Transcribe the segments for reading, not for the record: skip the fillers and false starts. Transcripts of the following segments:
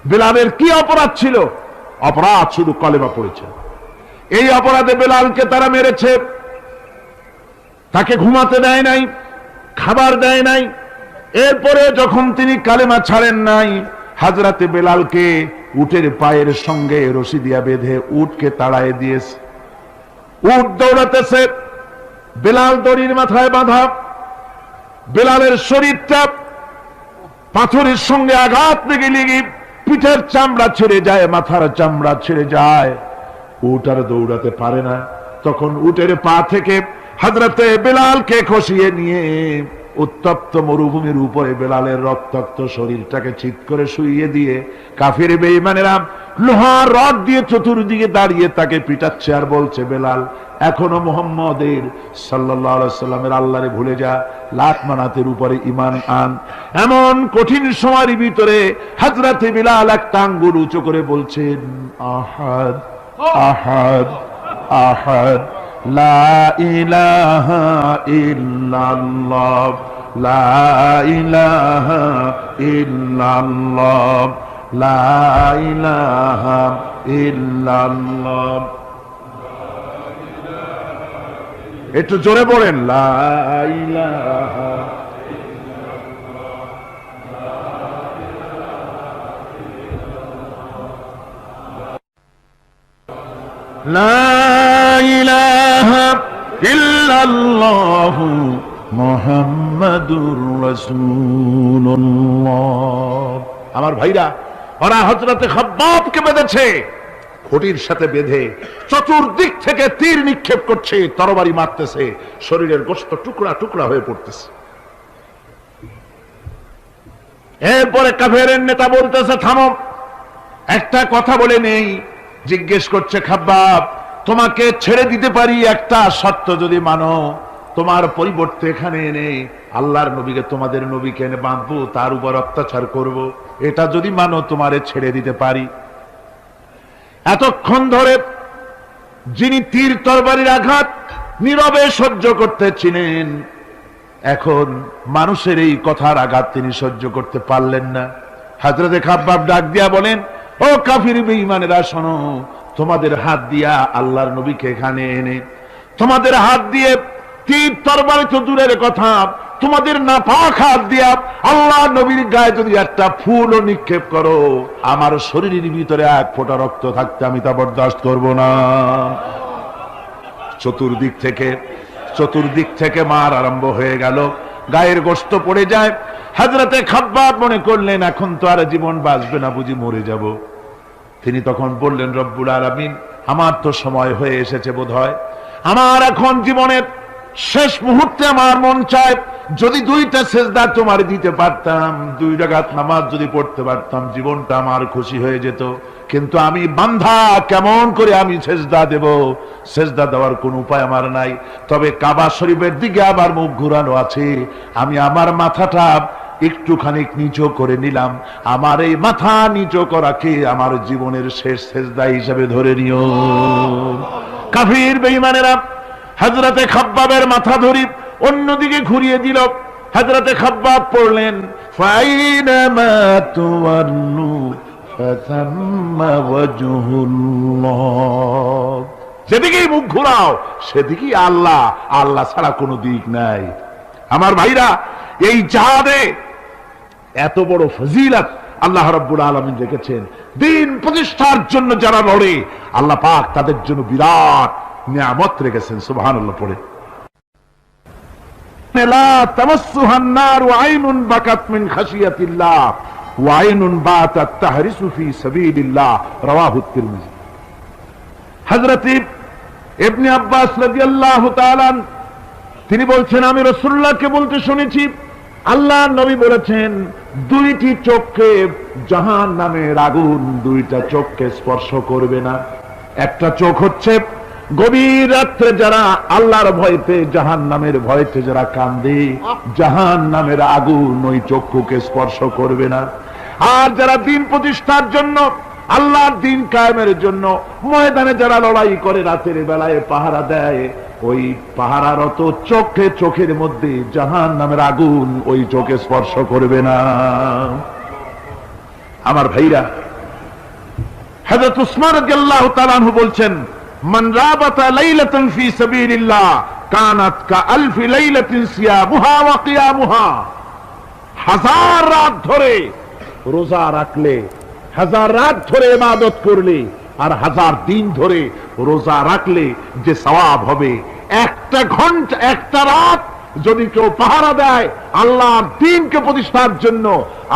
বেলালের কি অপরাধ ছিল? অপরাধ শুধু কলেমা পড়েছে। এই অপরাধে বেলালকে তারা মেরেছে, তাকে ঘুমাতে দেয় নাই, খাবার দেয় নাই। এরপরে যখন তিনি কালেমা ছাড়েন নাই, হাজরাতে বেলালকে উটের পায়ের সঙ্গে রশি দিয়া বেঁধে উটকে তাড়ায় দিয়েছে। উট দৌড়াতেছে, বেলাল দড়ির মাথায় বাঁধা। বেলালের শরীরটা পাথরের সঙ্গে আঘাত লেগে লেগে পিঠের চামড়া ছেড়ে যায়, মাথার চামড়া ছেড়ে যায়। উট আর দৌড়াতে পারে না। তখন উটের পা থেকে হযরতে বেলালকে খসিয়ে নিয়ে উত্তপ্ত মরুভূমির উপরে বেলালের রক্তাক্ত শরীরটাকে চিৎ করে শুইয়ে দিয়ে কাফির বেঈমানেরা লোহার রড দিয়ে চতুর্দিকে দাঁড়িয়ে তাকে পিটাচ্ছে আর বলছে, বেলাল এখনো মুহাম্মদের সাল্লাল্লাহু আলাইহি ওয়াসাল্লামের আল্লাহরে ভুলে যা, লাত মানাতের উপরে ঈমান আন। এমন কঠিন সময়ের ভিতরে হযরতে বেলাল একটা আঙ্গুল উঁচু করে বলছেন, আহাদ আহাদ আহাদ, লা ইলাহা ইল্লাল্লাহ, লা ইলাহা ইল্লাল্লাহ, লা ইলাহা ইল্লাল্লাহ। একটু জোরে বলেন, লা ইলাহা লা ইলাহা ইল্লাল্লাহু মুহাম্মাদুর রাসূলুল্লাহ। আমার ভাইরা, ওরা হযরতে খাব্বাবকে বেঁধেছে, খুঁটির সাথে বেঁধে চতুর্দিক থেকে তীর নিক্ষেপ করছে, তরবারি মারতেছে, শরীরের গোশত টুকরা টুকরা হয়ে পড়তেছে। এরপরে কাফেরের নেতা বলতেছে, থামো, একটা কথা বলে নেই। জিজ্ঞেস করছে, খাব্বাব তোমাকে ছেড়ে দিতে পারি একটা শর্ত যদি মানো, তোমার পরিবর্তে এখানে এনে আল্লাহর নবীকে, তোমাদের নবীকে এনে বাঁধবো, তার উপর অত্যাচার করব, এটা যদি মানো তোমারে ছেড়ে দিতে পারি। এতক্ষণ ধরে যিনি তীর তরবারির আঘাত নীরবে সহ্য করতেছিলেন, এখন মানুষের এই কথার আঘাত তিনি সহ্য করতে পারলেন না। হযরতে খাব্বাব ডাক দিয়া বলেন, ও কাফির বেঈমানেরা শোনো, তোমাদের হাত দিয়া আল্লাহর নবীকে এখানে এনে, তোমাদের হাত দিয়ে তীর তরবারি তো দূরের কথা, তোমাদের নাপাক হাত দিয়া আল্লাহর নবীর গায়ে যদি একটা ফুলও নিক্ষেপ করো, আমার শরীরের ভিতরে এক ফোঁটা রক্ত থাকতে আমি তা বরদাস্ত করব না। চতুর্দিক থেকে মার আরম্ভ হয়ে গেল, গায়ের গোশত পড়ে যায়। হযরতে খাব্বাব মনে করলেন এখন তো আর জীবন বাঁচবে না, বুঝি মরে যাব। তিনি তখন বললেন, রব্বুল আলামিন, আমার তো সময় হয়ে এসেছে বোধহয়, আমার এখন জীবনের শেষ মুহূর্তে আমার মন চায় যদি দুইটা সেজদা তোমার দিতে পারতাম, 2 রাকাত নামাজ যদি পড়তে পারতাম, জীবনটা আমার খুশি হয়ে যেত। কিন্তু আমি বান্ধা, কেমন করে আমি সেজদা দেব? সেজদা দেওয়ার কোন উপায় আমার নাই। তবে কাবা শরীফের দিকে আমার মুখ ঘুরানো আছে, আমি আমার মাথাটা একটুখানি নিচু করে নিলাম। আমার এই মাথা নিচু করাকে আমার জীবনের শেষ সেজদা হিসেবে ধরে নিও। কাফির বেঈমানেরা হযরতে খাব্বাবের মাথা ধরি অন্যদিকে ঘুরিয়ে দিল। হযরতে খাব্বাব পড়লেন, ফাইনামা তুওয়াল্লু ফাসাম্মা ওয়াজহুল্লাহ, যেদিকেই মুখ ঘুরাও সেদিকেই আল্লাহ, আল্লাহ ছাড়া কোনো দিক নাই। আমার ভাইরা, এই জিহাদে এত বড় ফজিলত আল্লাহ রাব্বুল আলামিন রেখেছেন। দ্বীন প্রতিষ্ঠার জন্য যারা লড়ে, আল্লাহ পাক তাদের জন্য বিরাট নিয়ামত রেখেছেন। সুবহানাল্লাহ পড়ে, লা তামাসসুহান নার ওয়া আইনুন বাকাত মিন খাশিয়াতিল্লাহ ওয়া আইনুন বাতাত তাহরিসু ফি সাবিলিল্লাহ, রাওয়াহু তিরমিজি। হযরত ইবনে আব্বাস রাদিয়াল্লাহু তাআলা তিনি বলছেন, আমি রাসূলুল্লাহকে বলতে শুনেছি, আল্লাহর নবী বলেছেন, 2টি চোখকে জাহান্নামের আগুন 2টা চোখকে স্পর্শ করবে না। একটা চোখ হচ্ছে গভীর রাত্রে যারা আল্লাহর ভয়তে, জাহান্নামের ভয়তে যারা কান্দে, জাহান্নামের আগুন ওই চক্ষুকে স্পর্শ করবে না। আর যারা দ্বীন প্রতিষ্ঠার জন্য, আল্লাহর দ্বীন কায়েমের জন্য ময়দানে যারা লড়াই করে, রাতের বেলায় পাহারা দেয়, ওই পাহারারত চোখের মধ্যে জাহান্নামের আগুন ওই চোখে স্পর্শ করবে না। আমার ভাইরা, হযরত উসমান রাদিয়াল্লাহু তাআলা আনহু বলছেন, মান রাবাতা লাইলাতান ফি সাবিলিল্লাহ কানাত কাআলফি লাইলাতিন সিয়ামুহা ওয়া কিয়ামুহা। হাজার রাত ধরে রোজা রাখলে, হাজার রাত ধরে ইবাদত করলে, আর হাজার দিন ধরে রোজা রাখলে যে সওয়াব হবে, একটা ঘন্টা একটা রাত যদি কেউ পাহারা দেয় আল্লাহর দ্বীনকে প্রতিষ্ঠার জন্য,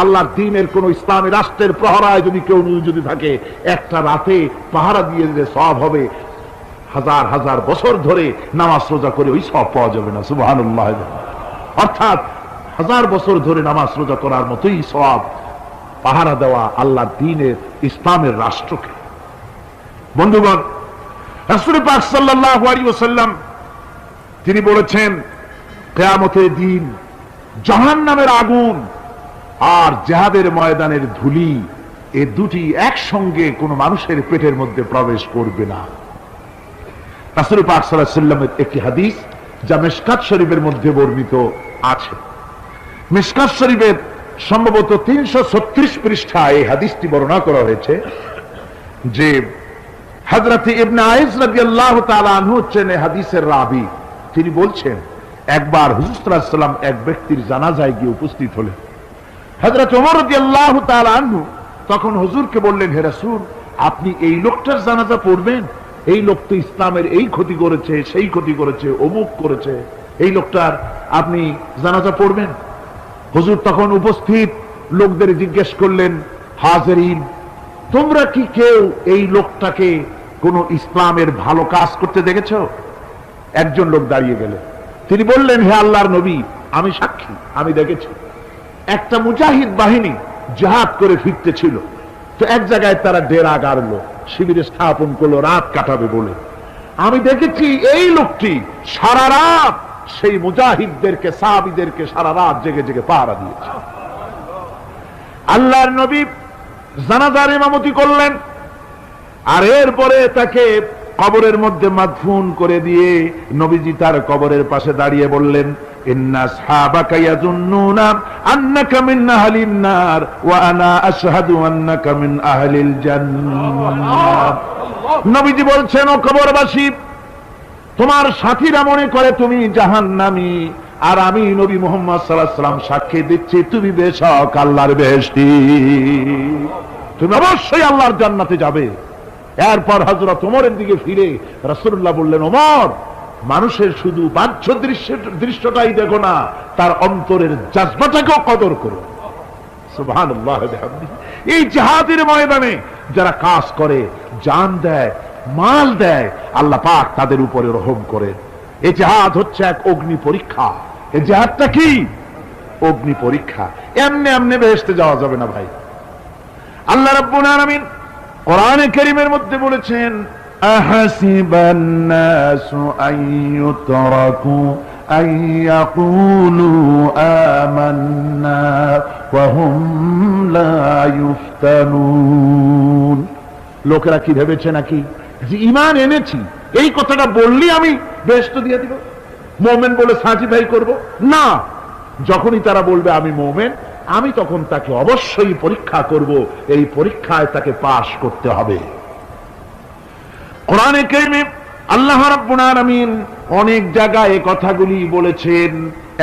আল্লাহর দ্বীনের কোন ইসলামী রাষ্ট্রের প্রহরায় যদি কেউ যদি থাকে, একটা রাতে পাহারা দিয়ে দিলে সওয়াব হবে হাজার হাজার বছর ধরে নামাজ রোজা করে ওই সওয়াব পাওয়া যাবে না। সুবহানাল্লাহ। অর্থাৎ হাজার বছর ধরে নামাজ রোজা করার মতোই সওয়াব পাহারা দেওয়া আল্লাহর দ্বীনের ইসলামের রাষ্ট্রকে। বন্ধুগণ, রাসূল পাক সাল্লাল্লাহু আলাইহি ওয়াসাল্লাম তিনি বলেছেন, কিয়ামতের দিন জাহান্নামের আগুন আর জিহাদের ময়দানের ধুলি, এই দুটি একসঙ্গে কোন মানুষের পেটের মধ্যে প্রবেশ করবে না। রাসূল পাক সাল্লাল্লাহু আলাইহি ওয়াসাল্লামের একটি হাদিস যা মিশকাত শরীফের মধ্যে বর্ণিত আছে। মিশকাত শরীফের সম্ভবত 336 পৃষ্ঠায় এই হাদিসটি বর্ণনা করা হয়েছে যে হযরত ইবনে আইস রাদিয়াল্লাহু তাআলা আনহু হচ্ছেন এই হাদিসের রাবী। তিনি বলছেন, একবার হুজুর সাল্লাল্লাহু আলাইহি ওয়াসাল্লাম এক ব্যক্তির জানাজায় গিয়ে উপস্থিত হলেন। হযরত ওমর রাদিয়াল্লাহু তাআলা আনহু তখন হুজুরকে বললেন, হে রাসূল, আপনি এই লোকটার জানাজা পড়বেন? এই লোক তো ইসলামের এই ক্ষতি করেছে, সেই ক্ষতি করেছে, অমুক করেছে, এই লোকটার আপনি জানাজা পড়বেন? হুজুর তখন উপস্থিত লোকদের জিজ্ঞেস করলেন, হাজিরিন, তোমরা কি কেউ এই লোকটাকে কোন ইসলামের ভালো কাজ করতে দেখেছো? একজন লোক দাঁড়িয়ে গেলেন, তিনি বললেন, হে আল্লাহর নবী, আমি সাক্ষী, আমি দেখেছি। একটা মুজাহিদ বাহিনী জিহাদ করে ফিরতে ছিল, তো এক জায়গায় তারা ডেরা গাড়লো, শিবিরে স্থাপন করলো রাত কাটাবে বলে। আমি দেখেছি এই লোকটি সারা রাত সেই মুজাহিদদেরকে, সাহাবীদেরকে সারা রাত জেগে জেগে পাহারা দিয়েছে। আল্লাহর নবী জানাজার ইমামতি করলেন, আর এরপরে তাকে কবরের মধ্যে মাদফুন করে দিয়ে নবীজি তার কবরের পাশে দাঁড়িয়ে বললেন, ইন্না আসহাবাকা ইয়াজুন্নুনা আন্নাকা মিন আহলিন নার ওয়া আনা আশহাদু আন্নাকা মিন আহলিল জান্নাহ। নবীজি বলছেন, ও কবরবাসী, তোমার সাথীরা মনে করে তুমি জাহান্নামী, আর আমি নবী মুহাম্মদ সাল্লাল্লাহু আলাইহি ওয়াসাল্লাম সাক্ষী দিচ্ছি তুমি বেশক আল্লাহর বেহেশতি, তুমি অবশ্যই আল্লাহর জান্নাতে যাবে। এরপর হযরত ওমরের দিকে ফিরে রাসূলুল্লাহ বললেন, ওমর, মানুষের শুধু বাহ্য দৃশ্যটাই দেখো না, তার অন্তরের জজবাটাকেও কদর করো। সুবহানাল্লাহ। এই জিহাদের ময়দানে যারা কাজ করে, জান দেয়, মাল দেয়, আল্লাহ পাক তাদের উপরে রহম করেন। এই জিহাদ হচ্ছে এক অগ্নি পরীক্ষা। এই জিহাদটা কি? অগ্নি পরীক্ষা। এমনি এমনি বেহেশতে যাওয়া যাবে না ভাই। আল্লাহ রাব্বুল আলামিন কোরআনে কারীমের মধ্যে বলেছেন, আহাসিবান নাসু আইয়ুতরাকু আইয়াকুলু আমান্না ওয়া হুম লা ইফতানুন। লোকেরা কি ভেবেছে নাকি যে ঈমান এনেছি এই কথাটা বললি আমি বেহেশত দিয়ে দিব, মুমিন বলে সার্টিফাই করব? না, যখনই তারা বলবে আমি মুমিন, আমি তখন তাকে অবশ্যই পরীক্ষা করব, এই পরীক্ষায় তাকে পাশ করতে হবে। কোরআনে কারীমে আল্লাহ রাব্বুল আলামিন অনেক জায়গায় এই কথাগুলি বলেছেন।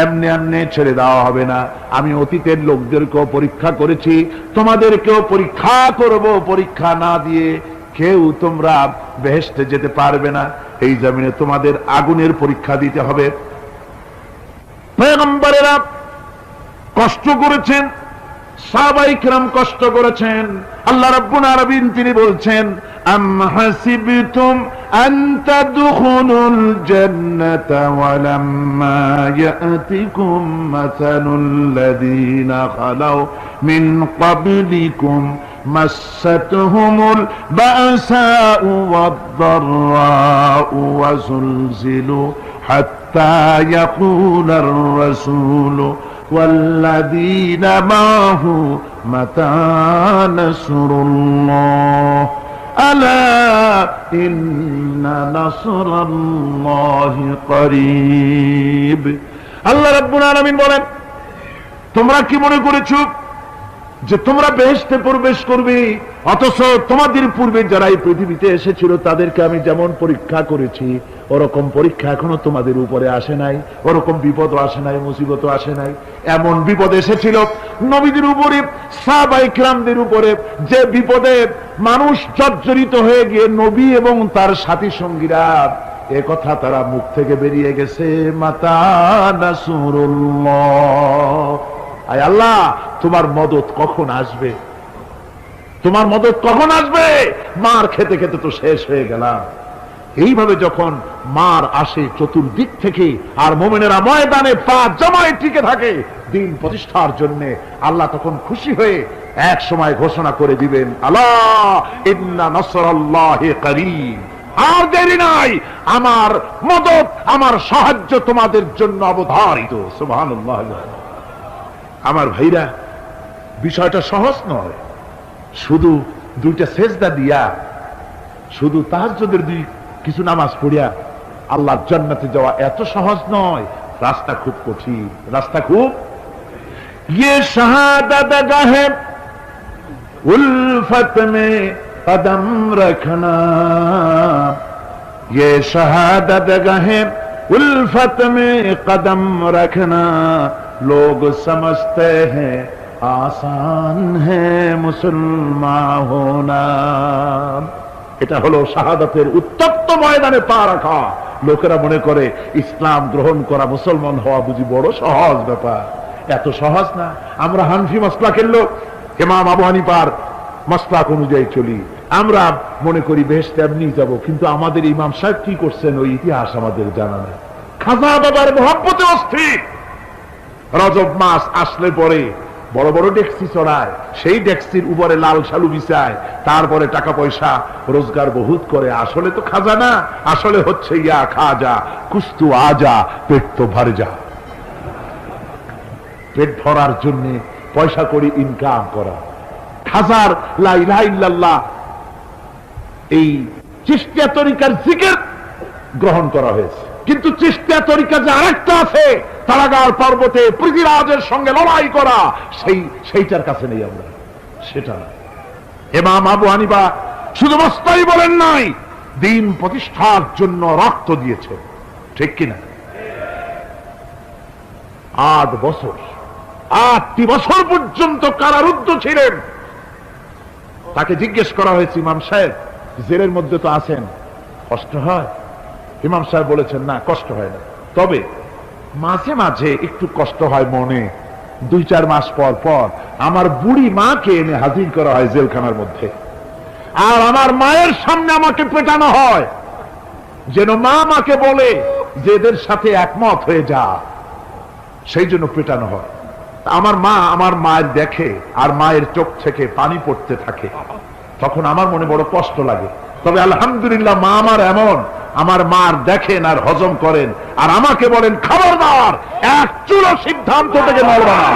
এমনি এমনি ছেড়ে দেওয়া হবে না। আমি অতীতের লোকদেরকেও পরীক্ষা করেছি, তোমাদেরকেও পরীক্ষা করব। পরীক্ষা না দিয়ে কেউ তোমরা বেহেশতে যেতে পারবে না। এই জমিনে তোমাদের আগুনের পরীক্ষা দিতে হবে। পয়গম্বরেরা কষ্ট করেছেন, সাহাবায়ে কিরাম কষ্ট করেছেন। আল্লাহ রাব্বুল আলামিন তিনি বলছেন, আম হাসিবতুম আন তাদখুলুল জান্নাতা ওয়া লাম্মা ইয়াতিকুম মাসালুল লাযীনা খালাউ মিন ক্বাবলিকুম মাসাতহুমুল বাসাউ ওয়াদ-দাররাউ ওয়া যুলজিলু হাত্তা ইয়াকুলার রাসূলু والذين معه متى نصر الله ألا إن نصر الله قريب। আল্লাহ রাব্বুল আলামিন বলেন, তোমরা কি মনে করেছো যে তোমরা বেহেশতে প্রবেশ করবে, অথচ তোমাদের পূর্বে যারা এই পৃথিবীতে এসেছিল তাদেরকে আমি যেমন পরীক্ষা করেছি ওরকম পরীক্ষা এখনো তোমাদের উপরে আসে নাই, ওরকম বিপদও আসে নাই, মুসিবতও আসে নাই। এমন বিপদ এসেছিল নবীদের উপরে, সাহাবায়ে কিরামদের উপরে, যে বিপদে মানুষ জর্জরিত হয়ে গিয়ে নবী এবং তার সাথী সঙ্গীরা এ কথা তারা মুখ থেকে বেরিয়ে গেছে, মাতা নাসরুল্লাহ, আয় আল্লাহ তোমার মদত কখন আসবে, তোমার মদত কখন আসবে, মার খেতে খেতে তো শেষ হয়ে গেলাম। এইভাবে যখন মার আসে চতুর্দিক থেকে আর মুমিনেরা ময়দানে পা জমায় টিকে থাকে দিন প্রতিষ্ঠার জন্য, আল্লাহ তখন খুশি হয়ে এক সময় ঘোষণা করে দিবেন, আল্লাহ ইন্না নাসরাল্লাহি করিব, আর দেরি নাই, আমার মদত আমার সাহায্য তোমাদের জন্য অবধারিত। সুবহানাল্লাহ। আমার ভাইরা, বিষয়টা সহজ নয়। শুধু দুইটা সেজদা দিয়া, শুধু তাহাজ্জুদের কিছু নামাজ পড়িয়া আল্লাহর জান্নাতে যাওয়া এত সহজ নয়, রাস্তা খুব কঠিন, রাস্তা খুব। ये शहादत गाहे उल्फत में कदम रखना, ये शहादत गाहे उल्फत में कदम रखना, लोग समझते हैं आसान है मुसलमान होना। এটা হলো শাহাদাতের উত্তপ্ত ময়দানে পা রাখা। লোকেরা মনে করে ইসলাম গ্রহণ করা, মুসলমান হওয়া বুঝি বড় সহজ ব্যাপার। এত সহজ না। আমরা হানফি মাসলাকের লোক, ইমাম আবু হানিফার মাসলাক অনুযায়ী চলি। আমরা মনে করি বেহেশতে এমনি যাব, কিন্তু আমাদের ইমাম সাহেব কি করছেন ওই ইতিহাস আমাদের জানা নেই। খাজা বাবার মহব্বতে অস্থির। রজব মাস আসলে পরে বড় বড় ডেক্সি চড়ায়, সেই ডেক্সির উপরে লাল শালু বিছায়, তারপরে টাকা পয়সা রোজগার বহুত করে। আসলে তো খাজা না, আসলে হচ্ছে ইয়া খাজা কুস্তু আজা, পেট তো ভরে যা। পেট ভরার জন্য পয়সা করে ইনকাম করা। খাজার লা ইলাহা ইল্লাল্লাহ এই চিশতিয়া তরিকার জিকির গ্রহণ করা হয়েছে, কিন্তু চিশতিয়া তরিকা যে আরেকটা আছে, তারাগার পর্বতে পৃথিবীরাজের সঙ্গে লড়াই করা, সেইটার কাছে নেই আমরা, সেটা না। ইমাম আবু হানিফা শুধু মস্তাই বলেন নাই, দিন প্রতিষ্ঠার জন্য রক্ত দিয়েছে, ঠিক কিনা? 8 বছর, 8টি বছর পর্যন্ত কারারুদ্ধ ছিলেন। তাকে জিজ্ঞেস করা হয়েছে, ইমাম সাহেব জেলের মধ্যে তো আছেন, কষ্ট হয়? ইমাম সাহেব বলেছেন, না কষ্ট হয় না, তবে মাঝে মাঝে একটু কষ্ট হয় মনে। 2-4 মাস পর পর আমার বুড়ি মাকে এনে হাজির করা হয় জেলখানার মধ্যে, আর আমার মায়ের সামনে আমাকে পেটানো হয়, যেন মা মাকে বলে যে এদের সাথে একমত হয়ে যা, সেই জন্য পেটানো হয়। আমার মা আমার মায়ের দেখে আর মায়ের চোখ থেকে পানি পড়তে থাকে, তখন আমার মনে বড় কষ্ট লাগে। তবে আলহামদুলিল্লাহ মা আমার এমন, আমার মার দেখেন আর হজম করেন, আর আমাকে বলেন খবরদার এক চুলো সিদ্ধান্ত থেকে নড়বা না।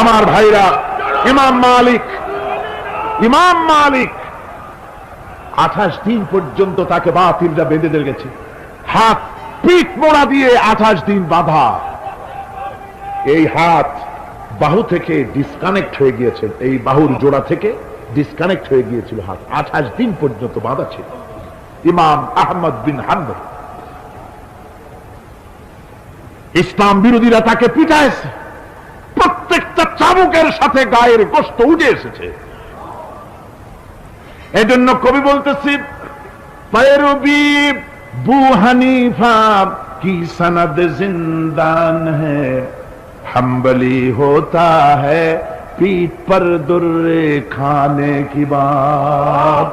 আমার ভাইরা, ইমাম মালিক 28 দিন পর্যন্ত তাকে বাতিলরা বেঁধে দিয়ে গেছে, হাত পিঠ মোড়া দিয়ে 28 দিন বাঁধা। এই হাত বাহু থেকে ডিসকানেক্ট হয়ে গিয়েছে, এই বাহুর জোড়া থেকে ডিসকানেক্ট হয়ে গিয়েছিল হাত, 28 দিন পর্যন্ত বাঁধা ছিল। ইমাম আহমদ বিন হাম্বল, ইসলাম বিরোধীরা তাকে পিটাইছে, প্রত্যেকটা চাবুকের সাথে গায়ের গোশত উঠে এসেছে। এজন্য কবি বলতেছি, पैरवी बू हनीफा की सनद जिंदान है, हम्बली होता है पीठ पर दुर्रे खाने की बात।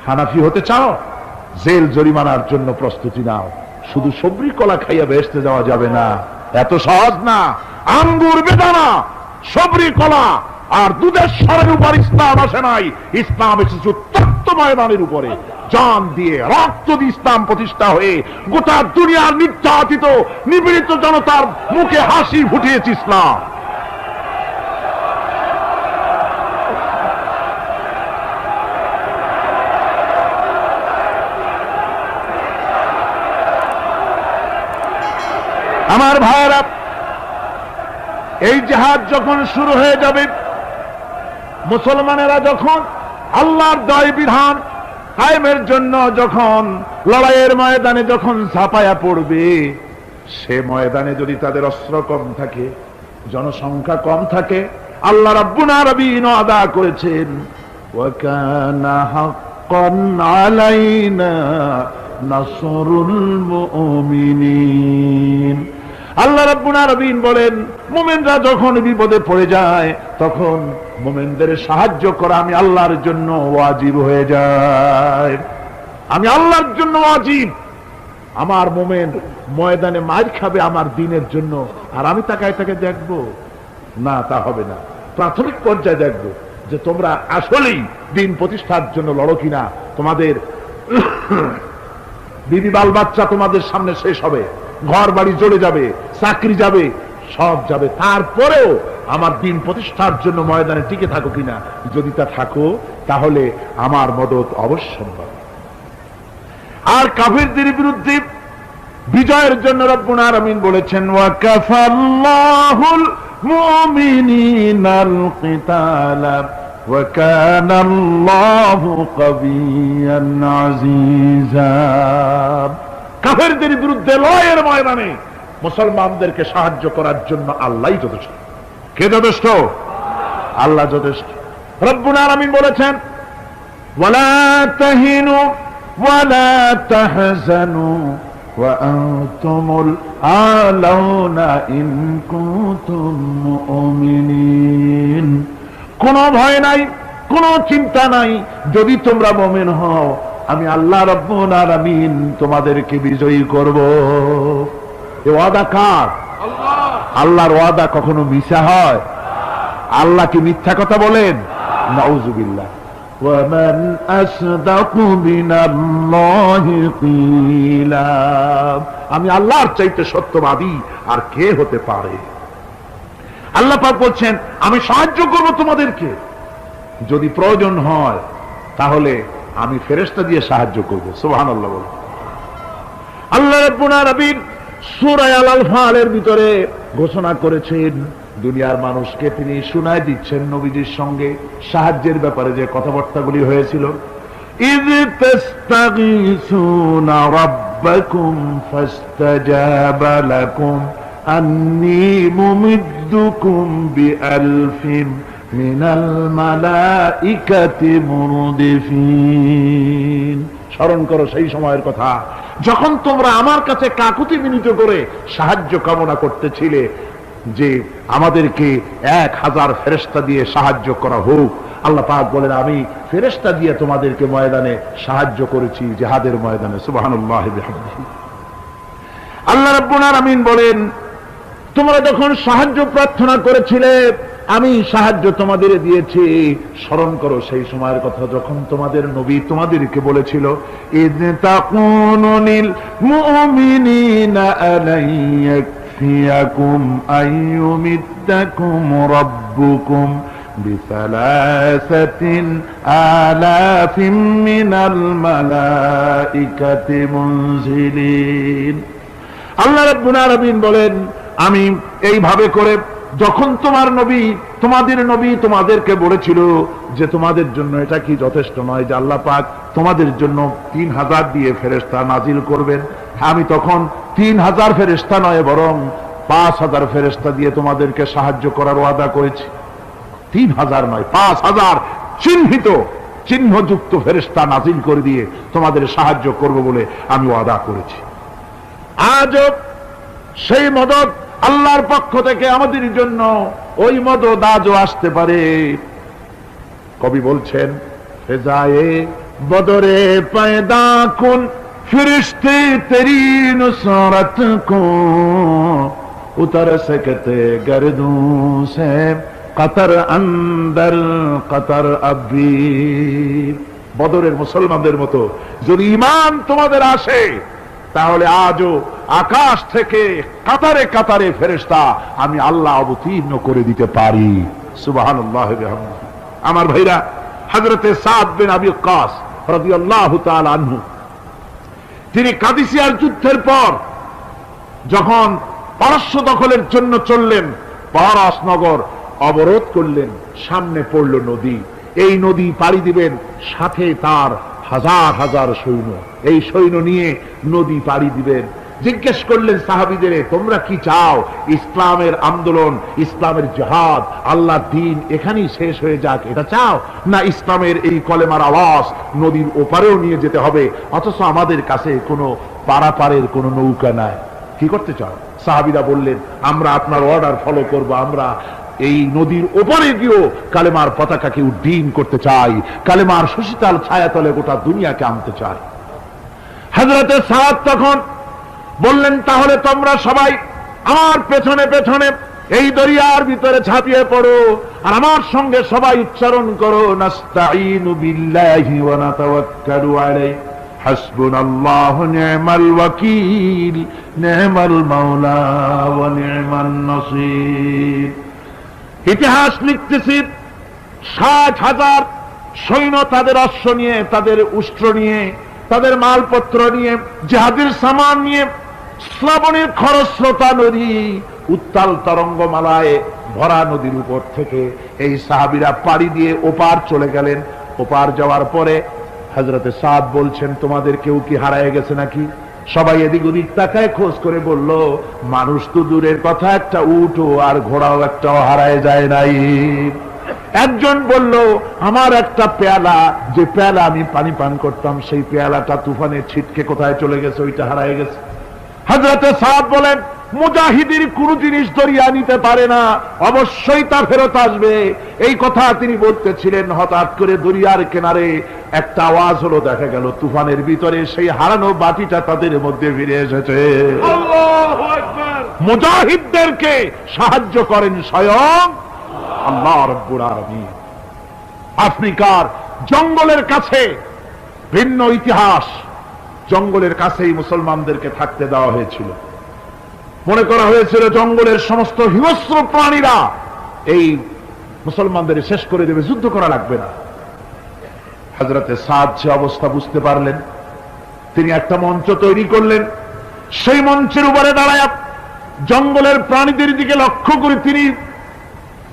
হানাফি হতে চাও, জেল জরিমানার জন্য প্রস্তুতি নাও। শুধু সবরি কলা খাইয়া বেহেশতে যাওয়া যাবে না, এত সহজ না। আঙ্গুর বেদানা, সবরি কলা আর দুধের স্বরের উপর ইসলাম আসে নাই, ইসলাম এসেছে উত্তপ্ত ময়দানের উপরে। জান দিয়ে রক্ত দিয়ে ইসলাম প্রতিষ্ঠা হয়ে গোটা দুনিয়ার নির্যাতিত নিপীড়িত জনতার মুখে হাসি ফুটিয়েছে ইসলাম। এই জিহাদ যখন শুরু হয়ে যাবে, মুসলমানেরা যখন আল্লাহর দয় বিধান কায়েমের জন্য যখন লড়াইয়ের ময়দানে যখন ঝাঁপায়া পড়বে, সে ময়দানে যদি তাদের অস্ত্র কম থাকে, জনসংখ্যা কম থাকে, আল্লাহ রাব্বুল আলামিন ওয়াদা করেছেন ওয়া কানা হাক্কান আলাইনা নাসরুল মুমিনিন। আল্লাহ রাব্বুল আলামিন বলেন, মুমিনরা যখন বিপদে পড়ে যায় তখন মুমিনদের সাহায্য করা আমি আল্লাহর জন্য ওয়াজিব হয়ে যায়। আমি আল্লাহর জন্য ওয়াজিব। আমার মুমিন ময়দানে মার খাবে আমার দ্বীনের জন্য, আর আমি তাকায় তাকে দেখবো না, তা হবে না। প্রাথমিক পর্যায়ে দেখবো যে তোমরা আসলেই দ্বীন প্রতিষ্ঠার জন্য লড়ো কিনা। তোমাদের বিবি বাল বাচ্চা তোমাদের সামনে শেষ হবে, ঘর বাড়ি চলে যাবে, চাকরি যাবে, সব যাবে, তারপরেও আমার দ্বীন প্রতিষ্ঠার জন্য ময়দানে টিকে থাকো কিনা। যদি তা থাকো তাহলে আমার মদত অবশ্যম্ভাবী। আর কাফিরদের বিরুদ্ধে বিজয়ের জন্য রব্বুল আলামিন বলেছেন ওয়া কাফাল্লাহুল মুমিনিনাল কিতালা ওয়া কানাল্লাহু কাবিয়্যান আজিজা। কাফিরদের বিরুদ্ধে লড়াইয়ের ময়দানে মুসলমানদেরকে সাহায্য করার জন্য আল্লাহই যথেষ্ট। কে যথেষ্ট? আল্লাহ যথেষ্ট। রব্বুল আলামিন বলেছেন ওয়ালা তাহিনু ওয়ালা তাহজানু ওয়া আনতুমুল আলাউনা ইন কুনতুম মুমিনিন। কোনো ভয় নাই, কোনো চিন্তা নাই, যদি তোমরা মুমিন হও আমি আল্লাহ রাব্বুল আলামিন তোমাদেরকে বিজয়ী করব। এই ওয়াদা কার? আল্লাহ। আল্লাহর ওয়াদা কখনো মিথ্যা হয়? আল্লাহ কি মিথ্যা কথা বলেন? নাউযুবিল্লাহ। ওয়ামান আসদাকু মিনাল্লাহি কিলা। আমি আল্লাহর চাইতে সত্যবাদী আর কে হতে পারে? আল্লাহ পাক বলছেন আমি সাহায্য করব তোমাদেরকে, যদি প্রয়োজন হয় তাহলে আমি ফেরেশতা দিয়ে সাহায্য করব। সুবহানাল্লাহ বল। আল্লাহ রাব্বুল আলামিন সূরা আল-আনফালের ভিতরে ঘোষণা করেছেন, দুনিয়ার মানুষকে তিনি শোনায় দিচ্ছেন নবীজির সঙ্গে সাহায্যের ব্যাপারে যে কথাবার্তাগুলি হয়েছিল। ইয তাস্তাগীসুনা রাব্বাকুম ফাস্তাজাবা লাকুম আন্নী মুমিদ্দুকুম বিআলফিন মিনাল মালাইকাতি মুরদিফিন। স্মরণ করো সেই সময়ের কথা যখন তোমরা আমার কাছে কাকুতি মিনতি করে সাহায্য কামনা করতেছিলে যে আমাদেরকে 1000 ফেরেশতা দিয়ে সাহায্য করা হোক। আল্লাহ পাক বলেন আমি ফেরেশতা দিয়ে তোমাদেরকে ময়দানে সাহায্য করেছি, জিহাদের ময়দানে। সুবহানাল্লাহি বিহামদিহি। আল্লাহ রাব্বুল আলামিন বলেন তোমরা যখন সাহায্য প্রার্থনা করেছিলে আমি সাহায্য তোমাদের দিয়েছি। স্মরণ করো সেই সময়ের কথা যখন তোমাদের নবী তোমাদেরকে বলেছিল ইয তাকুনু লিল মুমিনিনা আলাইয়াকফিয়াকুম আইয়ুমিদ্দাকুম রাব্বুকুম বিসালাসাতিন আলাফিন মিনাল মালাইকাতি মুনজিলিন। আল্লাহ রাব্বুল আলামিন বলেন আমি এইভাবে করে যখন তোমাদের নবী তোমাদেরকে বলেছিল যে তোমাদের জন্য এটা কি যথেষ্ট নয় যে আল্লাহ পাক তোমাদের জন্য 3000 দিয়ে ফেরেশতা নাজিল করবেন, আমি তখন 3000 ফেরেশতা নয় বরং 5000 ফেরেশতা দিয়ে তোমাদেরকে সাহায্য করার ওয়াদা করেছি। 3000 নয়, 5000 চিহ্নযুক্ত ফেরেশতা নাজিল করে দিয়ে তোমাদের সাহায্য করব বলে আমি ওয়াদা করেছি। আজও সেই মদদ আল্লাহর পক্ষ থেকে আমাদের জন্য ওই মদদ আজও আসতে পারে। কবি বলছেন ফেজায়ে বদরে পয়দা কুন ফিরিস্তে তেরি নুসরত কো উতর सकते गर्दों से कतर अंदर कतर अभी। বদরের মুসলমানদের মতো যদি ঈমান তোমাদের আসে তাহলে আজও আকাশ থেকে কাতারে কাতারে ফেরেশতা আমি আল্লাহ অবতীর্ণ করে দিতে পারি। সুবহানাল্লাহ বিহামদিহি। আমার ভাইরা, হযরতে সাদ বিন আবি ওয়াক্কাস রাদিয়াল্লাহু তাআলা আনহু তিনি কাদিসিয়ার যুদ্ধের পর যখন পারস্য দখলের জন্য চললেন, পারস্যনগর অবরোধ করলেন, সামনে পড়ল নদী, এই নদী পাড়ি দিবেন, সাথে তার হাজার হাজার সৈন্য, এই সৈন্য নিয়ে নদী পাড়ি দিবেন। জিজ্ঞেস করলেন সাহাবীদের, তোমরা কি চাও? ইসলামের আন্দোলন, ইসলামের জিহাদ, আল্লাহর দ্বীন এখানেই শেষ হয়ে যাক, এটা চাও? না ইসলামের এই কলেমার আওয়াজ নদীর ওপারেও নিয়ে যেতে হবে, অথচ আমাদের কাছে কোনো পারাপারের কোনো নৌকা নাই, কি করতে চাও? সাহাবীরা বললেন, আমরা আপনার অর্ডার ফলো করব, আমরা এই নদীর ওপারে গিয়েও কালেমার পতাকাকে উড্ডীন করতে চাই, কালেমার সুশীতল ছায়াতলে গোটা দুনিয়াকে আনতে চাই। হযরতে সাদ তখন বললেন, তাহলে তোমরা সবাই আমার পেছনে পেছনে এই দরিয়ার ভিতরে ঝাঁপিয়ে পড়ো, আর আমার সঙ্গে সবাই উচ্চারণ করো, নাস্তাঈনু বিল্লাহি ওয়া নাতাওয়াক্কালু আলাইহি, হাসবুনাল্লাহু নি'মাল ওয়াকিল, নি'মাল মাওলা ওয়া নি'মান নাসীর। ইতিহাস লিখতেছি, 60,000 সৈন্য তাদের অশ্ব নিয়ে, তাদের উষ্ট্র নিয়ে, তাদের মালপত্র নিয়ে, জিহাদের সামান নিয়ে শ্রাবণের খরস্রোতা নদী, উত্তাল তরঙ্গমালায় ভরা নদীর উপর থেকে এই সাহাবীরা পাড়ি দিয়ে ওপার চলে গেলেন। ওপার যাওয়ার পরে হযরতে সাদ বলছেন, তোমাদের কেউ কি হারায় গেছে নাকি? সবাই এদিক ওদিক তাকায়, খোঁজ করে বলল, মানুষ তো দূরের কথা, একটা উটও আর ঘোড়াও একটাও হারায় যায় নাই। একজন বলল, আমার একটা পেয়ালা, যে পেয়ালা আমি পানি পান করতাম, সেই পেয়ালাটা তুফানে ছিটকে কোথায় চলে গেছে, ওইটা হারায় গেছে। হযরতে সাদ বলেন, মুজাহিদের কোন জিনিস দরিয়া নিতে পারে না, অবশ্যই তা ফেরত আসবে। এই কথা তিনি বলতেছিলেন, হঠাৎ করে দরিয়ার কিনারে একটা আওয়াজ হলো, দেখা গেল তুফানের ভিতরে সেই হারানো বাটিটা তাদের মধ্যে ফিরে এসেছে। আল্লাহু আকবার। মুজাহিদদেরকে সাহায্য করেন স্বয়ং আল্লাহ রাব্বুল আলামিন। আফ্রিকার জঙ্গলের কাছে ভিন্ন ইতিহাস, জঙ্গলের কাছেই মুসলমানদেরকে থাকতে দেওয়া হয়েছিল। মনে করা হয়েছিল জঙ্গলের সমস্ত হিংস্র প্রাণীরা এই মুসলমানদের শেষ করে দেবে, যুদ্ধ করা লাগবে না। হযরতে সাদ যে অবস্থা বুঝতে পারলেন, তিনি একটা মঞ্চ তৈরি করলেন। সেই মঞ্চের উপরে দাঁড়ায় জঙ্গলের প্রাণীদের দিকে লক্ষ্য করে তিনি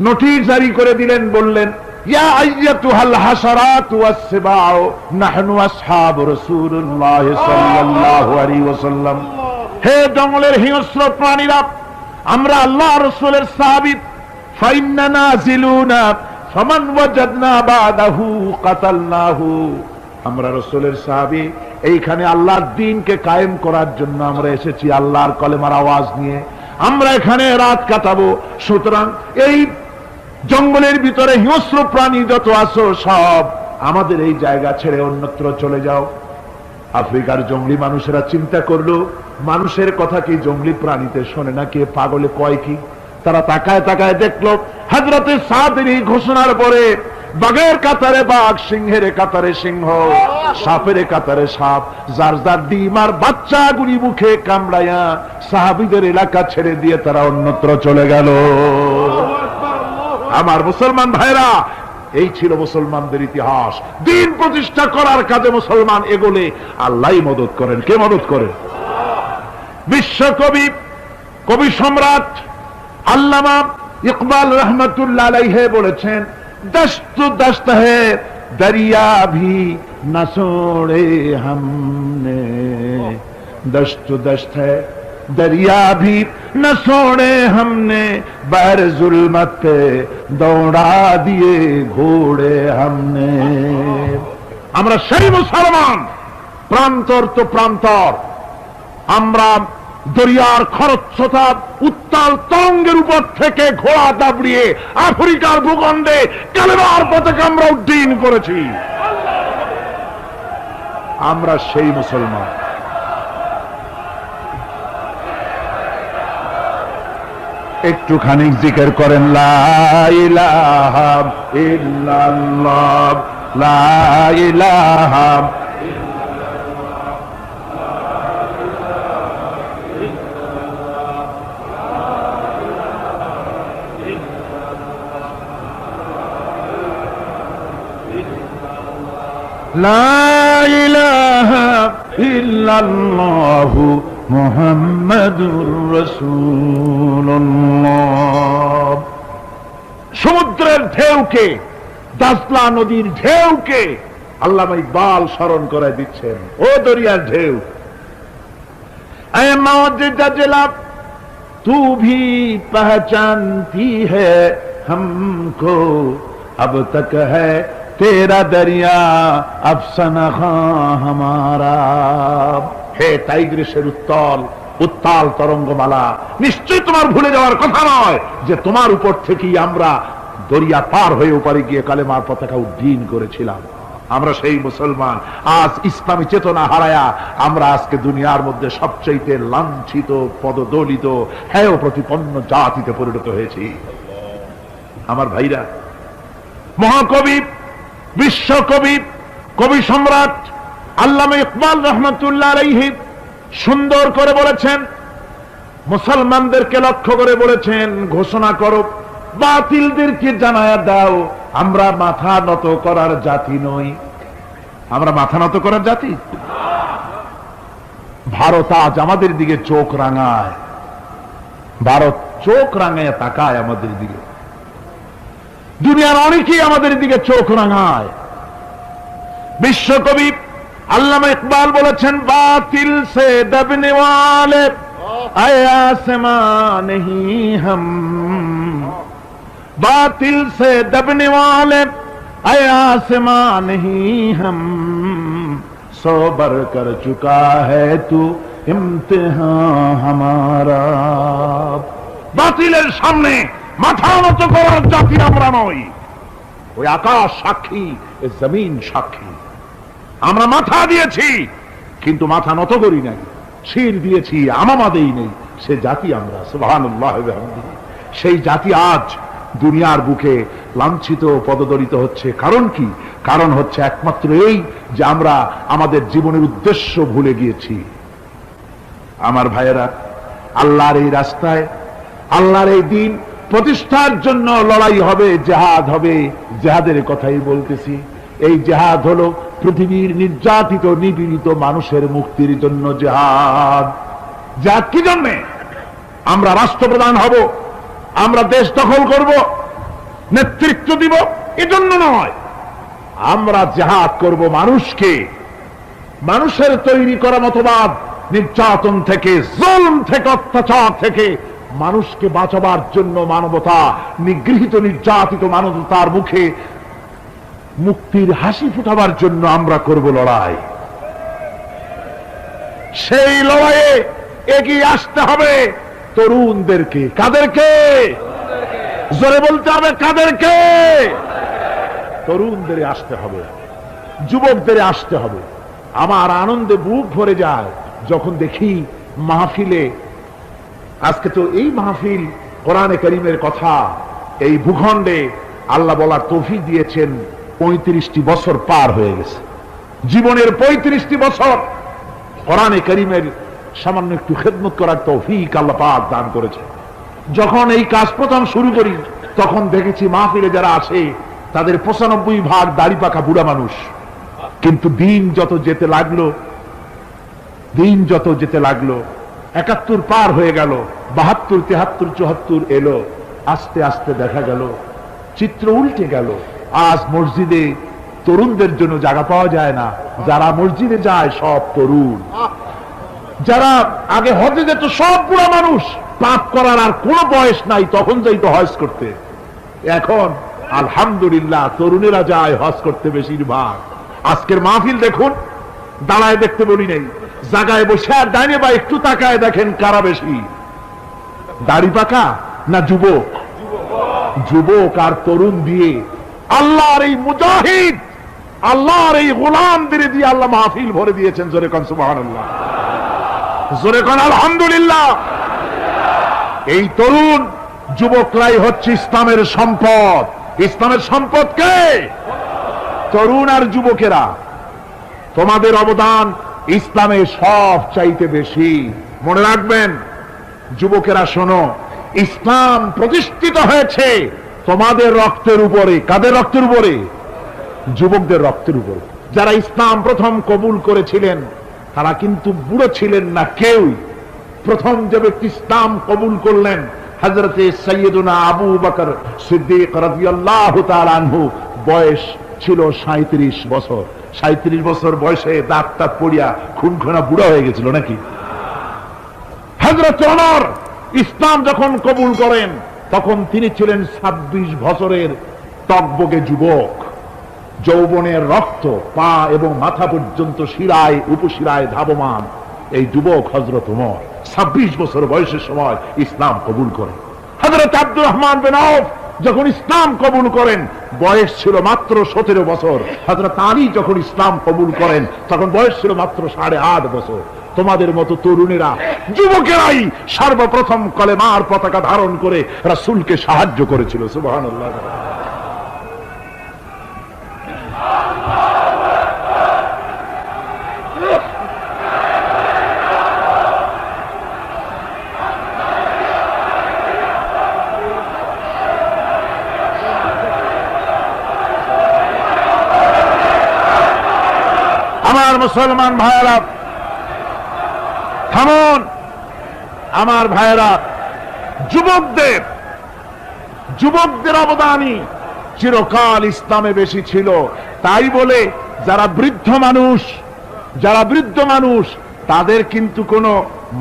নোটিশ জারি করে দিলেন, বললেন, ইয়া আইয়াতুহাল হাশারাতু ওয়াস-সিবাউ নাহনু আসহাবু রাসূলুল্লাহ সাল্লাল্লাহু আলাইহি ওয়াসাল্লাম। হে জঙ্গলের হিংস্র প্রাণীরা, আমরা আল্লাহ রাসূলের সাহাবী, ফাইন্না নাজিলুনা ফামান ওয়াজাদনা বাদাহু কাতালনাহু। আমরা রাসূলের সাহাবী, এইখানে আল্লাহর দ্বীনকে কায়েম করার জন্য আমরা এসেছি, আল্লাহর কলেমার আওয়াজ নিয়ে আমরা এখানে রাত কাটাবো। সুতরাং এই জঙ্গলের ভিতরে হিংস্র প্রাণী যত আছো, সব আমাদের এই জায়গা ছেড়ে অন্যত্র চলে যাও। আফ্রিকার জঙ্গলি মানুষেরা চিন্তা করলো, মানুষের কথা কি জঙ্গলি প্রাণীতে শোনে না, কে পাগলে কয় কি? তারা তাকায় তাকায় দেখলো, হযরতে সাদের এই ঘোষণার পরে বাঘের কাতারে বাঘ, সিংহের কাতারে সিংহ, সাপের কাতারে সাপ, যার যার ডিম আর বাচ্চাগুলি মুখে কামড়াইয়া সাহাবীদের এলাকা ছেড়ে দিয়ে তারা অন্যত্র চলে গেল। আমার মুসলমান ভাইরা, এই ছিল মুসলমানদের ইতিহাস। দ্বীন প্রতিষ্ঠা করার কাজে মুসলমান এগোলে আল্লাহই মদত করেন। কে মদত করেন? বিশ্বকবি, কবি সম্রাট আল্লামা ইকবাল রহমতুল্লাহ আলাইহি বলেছেন, দস্ত দস্ত है दरिया भी न छोड़े हमने, दस्त दस्त है दरिया भी न छोड़े हमने, बर जुल्मत पे दौड़ा दिए घोड़े हमने। আমরা সেই মুসলমান, প্রান্তর তো প্রান্তর, আমরা দরিয়ার খরস্রোতা উত্তাল তরঙ্গের উপর থেকে ঘোড়া দাবড়িয়ে আফ্রিকার ভূখণ্ডে কালেমার পতাকা আমরা উড্ডীন করেছি। আমরা সেই মুসলমান। একটুখানি জিকির করেন, লা ইলাহা ইল্লাল্লাহ, লা ইলাহা লা ইলাহা ইল্লাল্লাহু মুহাম্মাদুর রাসূলুল্লাহ। সমুদ্রের ঢেউকে, দাজলা নদীর ঢেউকে আল্লামা ইকবাল স্মরণ করে দিচ্ছেন, ও দরিয়ার ঢেউ, ऐ मौज जजला तू भी पहचानती है हमको, अब तक है तेरा दरिया अफसाना हमारा। হে টাইগ্রিসের উত্তাল উত্তাল তরঙ্গমালা, নিশ্চয় তোমার ভুলে যাওয়ার কথা নয় যে তোমার উপর থেকেই আমরা দরিয়া পার হয়ে ওপারে গিয়ে কালেমার পতাকা উড্ডীন করেছিলাম। আমরা সেই মুসলমান, আজ ইসলামী চেতনা হারায়া আমরা আজকে দুনিয়ার মধ্যে সবচেয়ে লাঞ্ছিত, পদদলিত, হেয় প্রতিপন্ন জাতিতে পরিণত হয়েছি। আমার ভাইরা, মহাকবি, বিশ্বকবি, কবি সম্রাট আল্লামা ইকবাল রহমতুল্লাহ আলাইহি সুন্দর করে বলেছেন, মুসলমানদেরকে লক্ষ্য করে বলেছেন, ঘোষণা করো, বাতিলদেরকে জানায়া দাও, আমরা মাথা নত করার জাতি নই। আমরা মাথা নত করার জাতি? ভারত আজ আমাদের দিকে চোখ রাঙায়, ভারত চোখ রাঙায় তাকায় আমাদের দিকে, দুনিয়ার অনেকেই আমাদের দিকে চোখ রাঙায়। বিশ্বকবি আল্লামা ইকবাল বলেছেন, বাতিল সে দবনে ওয়ালে আয়ে আসমান হি হাম, बातिल से दबने वाले आए आसमान ही हम, सो बर कर चुका है तू इम्तिहान हमारा। বাতিলের সামনে মাথা নত করার জাতি আমরা নই। ওই আকাশ সাক্ষী, এই জমিন সাক্ষী, আমরা মাথা দিয়েছি কিন্তু মাথা নত করি নাই, শির দিয়েছি আমামা দেই নেই, সে জাতি আমরা। সুবহানাল্লাহ ওয়া বিহামদিহি। সেই জাতি আজ দুনিয়ার বুকে লাঞ্ছিত, পদদলিত হচ্ছে। কারণ কি? কারণ হচ্ছে একমাত্র এই যে আমরা আমাদের জীবনের উদ্দেশ্য ভুলে গিয়েছি। আমার ভাইয়েরা, আল্লাহর এই রাস্তায়, আল্লাহর এই দিন প্রতিষ্ঠার জন্য লড়াই হবে, জেহাদ হবে। জেহাদের কথাই বলতেছি। এই জেহাদ হলো পৃথিবীর নির্যাতিত, নিপীড়িত মানুষের মুক্তির জন্য জেহাদ। জেহাদ কি জন্যে? আমরা রাষ্ট্রপ্রধান হব, আমরা দেশ দখল করব, নেতৃত্ব দিব, এজন্য নয়। আমরা জেহাদ করব মানুষকে, মানুষের তৈরি করা মতবাদ, নির্যাতন থেকে, জুলম থেকে, অত্যাচার থেকে মানুষকে বাঁচাবার জন্য, মানবতা, নিগৃহীত নির্যাতিত মানবতার মুখে মুক্তির হাসি ফুটাবার জন্য আমরা করব লড়াই। সেই লড়াইয়ে এগিয়ে আসতে হবে তরুণদেরকে। কাদেরকে? জোরে বলতে হবে, কাদেরকে? তরুণদের আসতে হবে, যুবকদের আসতে হবে। আমার আনন্দে বুক ভরে যায় যখন দেখি মাহফিলে, আজকে তো এই মাহফিল কোরআনে কারীমের কথা এই ভূখণ্ডে আল্লাহ বলার তৌফিক দিয়েছেন। 35টি বছর পার হয়ে গেছে, জীবনের 35টি বছর কোরআনে কারীমের সামান্য একটু খেদমত করার তৌফিক আল্লাহ পাক দান করেছে। যখন এই কাজ প্রথম শুরু করি তখন দেখেছি মাহফিলে যারা আসে তাদের 95% দাড়ি পাকা বুড়া মানুষ। কিন্তু দিন যত যেতে লাগলো, দিন যত যেতে লাগলো, 71 পার হয়ে গেল, 72, 73, 74 এলো, আস্তে আস্তে দেখা গেল চিত্র উল্টে গেল। আজ মসজিদে তরুণদের জন্য জায়গা পাওয়া যায় না। যারা মসজিদে যায় সব তরুণ, যারা আগে হজে যেত সব বুড়া মানুষ, পাপ করার আর কোনো বয়স নাই, তখন যাইতো হজ করতে। এখন আলহামদুলিল্লাহ তরুণেরা যায় হজ করতে বেশিরভাগ। আজকের মাহফিল দেখুন, দাঁড়ায় দেখতে বলি নাই, জায়গায় বসে আর ডাইনে বা একটু তাকায় দেখেন কারা বেশি, দাড়ি পাকা না যুবক? যুবক আর তরুণ দিয়ে আল্লাহর এই মুজাহিদ, আল্লাহর এই গোলামদের দিয়ে আল্লাহ মাহফিল ভরে দিয়েছেন। জোরে কোন সুবহানাল্লাহ, জোরে কোন আলহামদুলিল্লাহ। এই তরুণ যুবকরাই হচ্ছে ইসলামের সম্পদ। ইসলামের সম্পদ কে? তরুণ আর যুবকেরা। তোমাদের অবদান ইসলামে সব চাইতে বেশি। মনে রাখবেন যুবকেরা, শোনো, ইসলাম প্রতিষ্ঠিত হয়েছে তোমাদের রক্তের উপরে। কাদের রক্তের উপরে? যুবকদের রক্তের উপরে। যারা ইসলাম প্রথম কবুল করেছিলেন তারা কিন্তু বুড়ো ছিলেন না কেউ, প্রথম যে ব্যক্তি ইসলাম কবুল করলেন হযরতে সাইয়্যিদুনা আবু বকর সিদ্দিক রাদিয়াল্লাহু তাআলা আনহু। বয়স ছিল 37 বছর। 37 বছর বয়সে দাঁত টাত পড়িয়া খুনখুনা বুড়া হয়ে গেছিল নাকি? হযরত ওমর ইসলাম যখন কবুল করেন তখন তিনি ছিলেন 26 বছরের টকবগে যুবক। যৌবনের রক্ত পা এবং মাথা পর্যন্ত শিরায় উপশিরায় ধাবমান এই যুবক হযরত ওমর 26 বছর বয়সের সময় ইসলাম কবুল করেন। হযরত আব্দুর রহমান বিন আউফ যখন ইসলাম কবুল করেন বয়স ছিল মাত্র 17 বছর। হযরত আলী যখন ইসলাম কবুল করেন তখন বয়স ছিল মাত্র 8.5 বছর। তোমাদের মতো তরুণেরা যুবকেরাই সর্বপ্রথম কলেমার পতাকা ধারণ করে রাসূলকে সাহায্য করেছিল। সুবহানাল্লাহ। আমার মুসলমান ভাইয়েরা থামুন। আমার ভাইয়েরা, যুবকদের অবদানই চিরকাল ইসলামে বেশি ছিল। তাই বলে যারা বৃদ্ধ মানুষ তাদের কিন্তু কোনো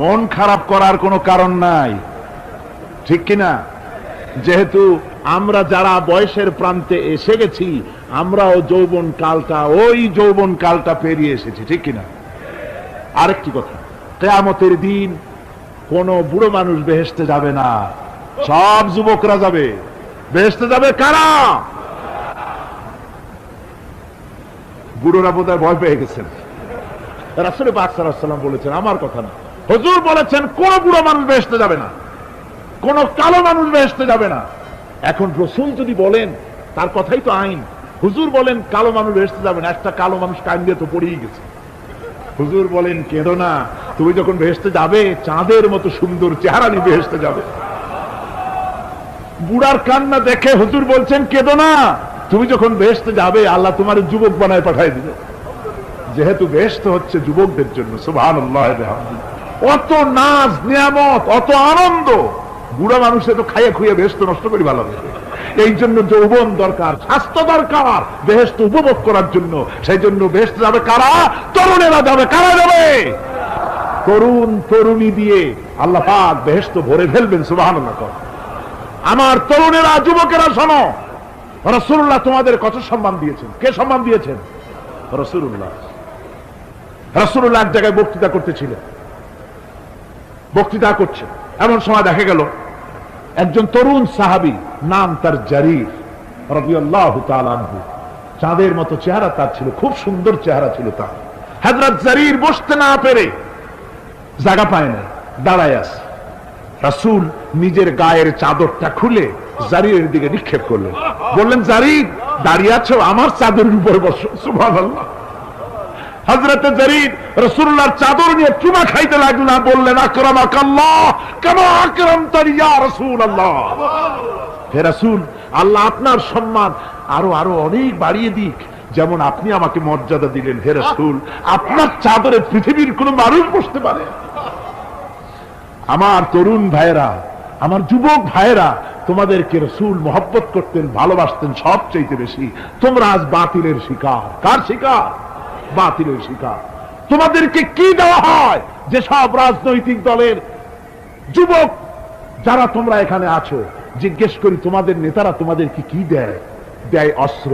মন খারাপ করার কোনো কারণ নাই, ঠিক কিনা? যেহেতু আমরা যারা বয়সের প্রান্তে এসে গেছি আমরাও ওই যৌবন কালটা পেরিয়ে এসেছি, ঠিক কিনা? আরেকটি কথা, কিয়ামতের দিন কোন বুড়ো মানুষ বেহেশতে যাবে না, সব যুবকরা যাবে। বেহেশতে যাবে কারা? বুড়োরা বোধহয় ভয় পেয়ে গেছেন। রাসূল পাক সাল্লাল্লাহু আলাইহি ওয়াসাল্লাম বলেছেন, আমার কথা না, হুজুর বলেছেন কোন বুড়ো মানুষ বেহেশতে যাবে না, কোন কালো মানুষ বেহেশতে যাবে না। এখন রাসূল যদি বলেন তার কথাই তো আইন। হুজুর বলেন কালো মানুষ বেহেশতে যাবে না, একটা কালো মানুষ কান দিয়ে তো পড়েই গেছে। হুজুর বলেন কেঁদো না, তুমি যখন বেহেশতে যাবে চাঁদের মতো সুন্দর চেহারা নিয়ে বেহেশতে যাবে। বুড়ার কান্না দেখে হুজুর বলছেন কেঁদো না, তুমি যখন বেহেশতে যাবে আল্লাহ তোমার যুবক বানায় পাঠায় দিবে। যেহেতু বেহেশত হচ্ছে যুবকদের জন্য, সুবহানাল্লাহ। অত নাজ নিয়ামত, অত আনন্দ, বুড়া মানুষে তো খাইয়ে খুইয়ে বেহেশত নষ্ট করি ভালো হবে। এই জন্য যৌবন দরকার, স্বাস্থ্য দরকার বেহেশত উপভোগ করার জন্য। সেই জন্য বেহেশতে যাবে কারা? তরুণেরা যাবে। কারা যাবে? তরুণ তরুণী দিয়ে আল্লাহ পাক বেহেশত ভরে ফেলবেন। সুবহানাল্লাহ। আমার তরুণেরা, যুবকেরা শোনো, রাসূলুল্লাহ তোমাদের কত সম্মান দিয়েছেন। কে সম্মান দিয়েছেন? রাসূলুল্লাহ। রাসূলুল্লাহ এক জায়গায় বক্তৃতা করতেছিলেন, বক্তৃতা করছে, এমন সময় দেখা গেল একজন তরুণ সাহাবী, নাম তার জারির রাদিয়াল্লাহু তাআলা আনহু। চাঁদের মতো চেহারা তার ছিল, খুব সুন্দর চেহারা ছিল তার। হযরত জারির বসতে না পেরে জায়গা পায় না, দাঁড়ায় আছে। রাসূল নিজের গায়ের চাদরটা খুলে জারিরের দিকে নিক্ষেপ করলেন, বললেন জারির দাঁড়িয়ে আছো, আমার চাদরের উপরে বসো। সুবহানাল্লাহ। হযরত জারির রাসূলুল্লাহর চাদর নিয়ে চুমা খাইতে লাগলেন, বললেন আকরামাকাল্লাহ কামা আকরামতানি ইয়া রাসূলুল্লাহ। হে রাসূল, আল্লাহ আপনার সম্মান আরো অনেক বাড়িয়ে দিক, যেমন আপনি আমাকে মর্যাদা দিলেন। হে রাসূল, আপনার চাদরে পৃথিবীর কোন মানুষ বসতে পারে? আমার তরুণ ভাইয়েরা, আমার যুবক ভাইয়েরা, তোমাদেরকে রাসূল মহব্বত করতেন, ভালোবাসতেন সবচেয়ে বেশি। তোমরা আজ বাতিলের শিকার। কার শিকার? বাতিলের শিকার। তোমাদেরকে কি দেওয়া হয়? যে সব রাজনৈতিক দলের যুবক যারা তোমরা এখানে আছো, জিজ্ঞেস করি তোমাদের নেতারা তোমাদেরকে কি দেয়? দেয় অস্ত্র,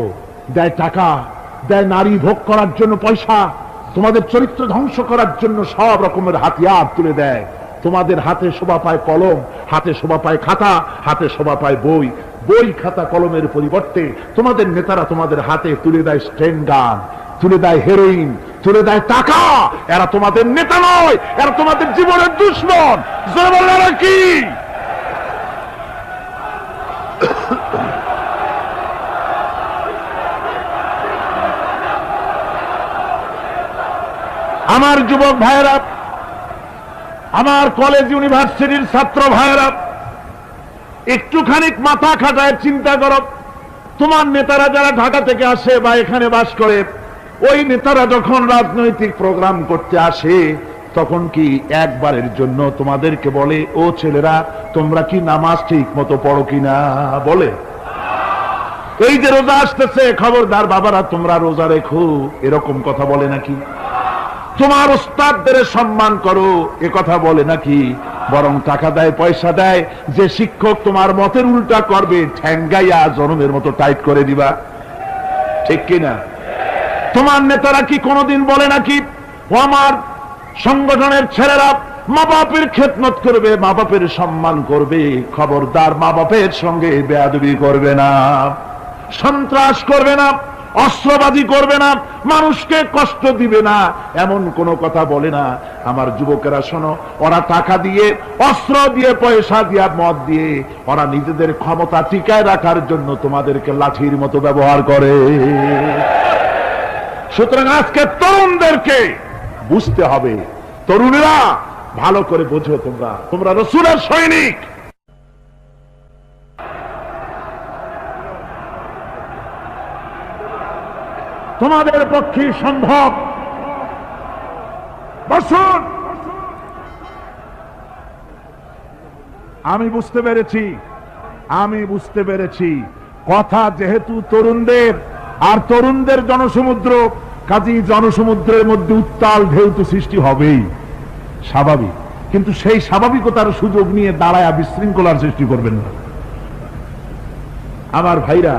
দেয় টাকা, দেয় নারী ভোগ করার জন্য পয়সা, তোমাদের চরিত্র ধ্বংস করার জন্য সব রকমের হাতিয়ার তুলে দেয়। তোমাদের হাতে শোভা পায় কলম, হাতে শোভা পায় খাতা, হাতে শোভা পায় বই। বই খাতা কলমের পরিবর্তে তোমাদের নেতারা তোমাদের হাতে তুলে দেয় স্ট্রেন গান, তুলে দেয় হেরোইন, তুলে দেয় টাকা। এরা তোমাদের নেতা নয়, এরা তোমাদের জীবনের দুশমন। জোরে বললেন কি? আমার যুবক ভাইয়েরা, আমার কলেজ ইউনিভার্সিটির ছাত্র ভাইয়েরা, একটুখানি মাথা খাটায় চিন্তা করো। তোমার নেতারা যারা ঢাকা থেকে আসে বা এখানে বাস করে, ওই নেতারা যখন রাজনৈতিক প্রোগ্রাম করতে আসে তখন কি একবারের জন্য তোমাদেরকে বলে, ও ছেলেরা তোমরা কি নামাজ ঠিক মতো পড়ো কিনা? বলে এই যে রোজা আসতেছে, খবরদার বাবারা তোমরা রোজা রেখো, এরকম কথা বলে নাকি? তোমার ওস্তাদদের সম্মান করো, এ কথা বলে নাকি? বরং টাকা দেয়, পয়সা দেয়, যে শিক্ষক তোমার মতের উল্টা করবে ঠ্যাঙ্গাইয়া জনমের মতো টাইট করে দিবা, ঠিক কিনা? তোমার নেতারা কি কোনোদিন বলে নাকি, ও আমার সংগঠনের ছেলেরা মা বাপের খেদমত করবে, মা বাপের সম্মান করবে, খবরদার মা বাপের সঙ্গে বেয়াদবি করবে না, সন্ত্রাস করবে না, অস্ত্রবাদী করবে না, মানুষকে কষ্ট দিবে না, এমন কোন কথা বলে না? আমার যুবকেরা শোনো, ওরা টাকা দিয়ে, অস্ত্র দিয়ে, পয়সা দিয়ে, মদ দিয়ে ওরা নিজেদের ক্ষমতা টিকায় রাখার জন্য তোমাদেরকে লাঠির মতো ব্যবহার করে। সুতরাং আজকে তরুণদেরকে বুঝতে হবে, তরুণেরা ভালো করে বোঝো, তোমরা রাসূলের সৈনিক। তোমাদের পক্ষে সম্ভব। বসুন, আমি বুঝতে পেরেছি কথা যেহেতু তরুণদের, আর তরুণদের জনসমুদ্র, কাজী জনসমুদ্রের মধ্যে উত্তাল ঢেউ তো সৃষ্টি হবেই, স্বাভাবিক। কিন্তু সেই স্বাভাবিকতার সুযোগ নিয়ে দাঁড়ায় বিশৃঙ্খলার সৃষ্টি করবেন না। আমার ভাইরা,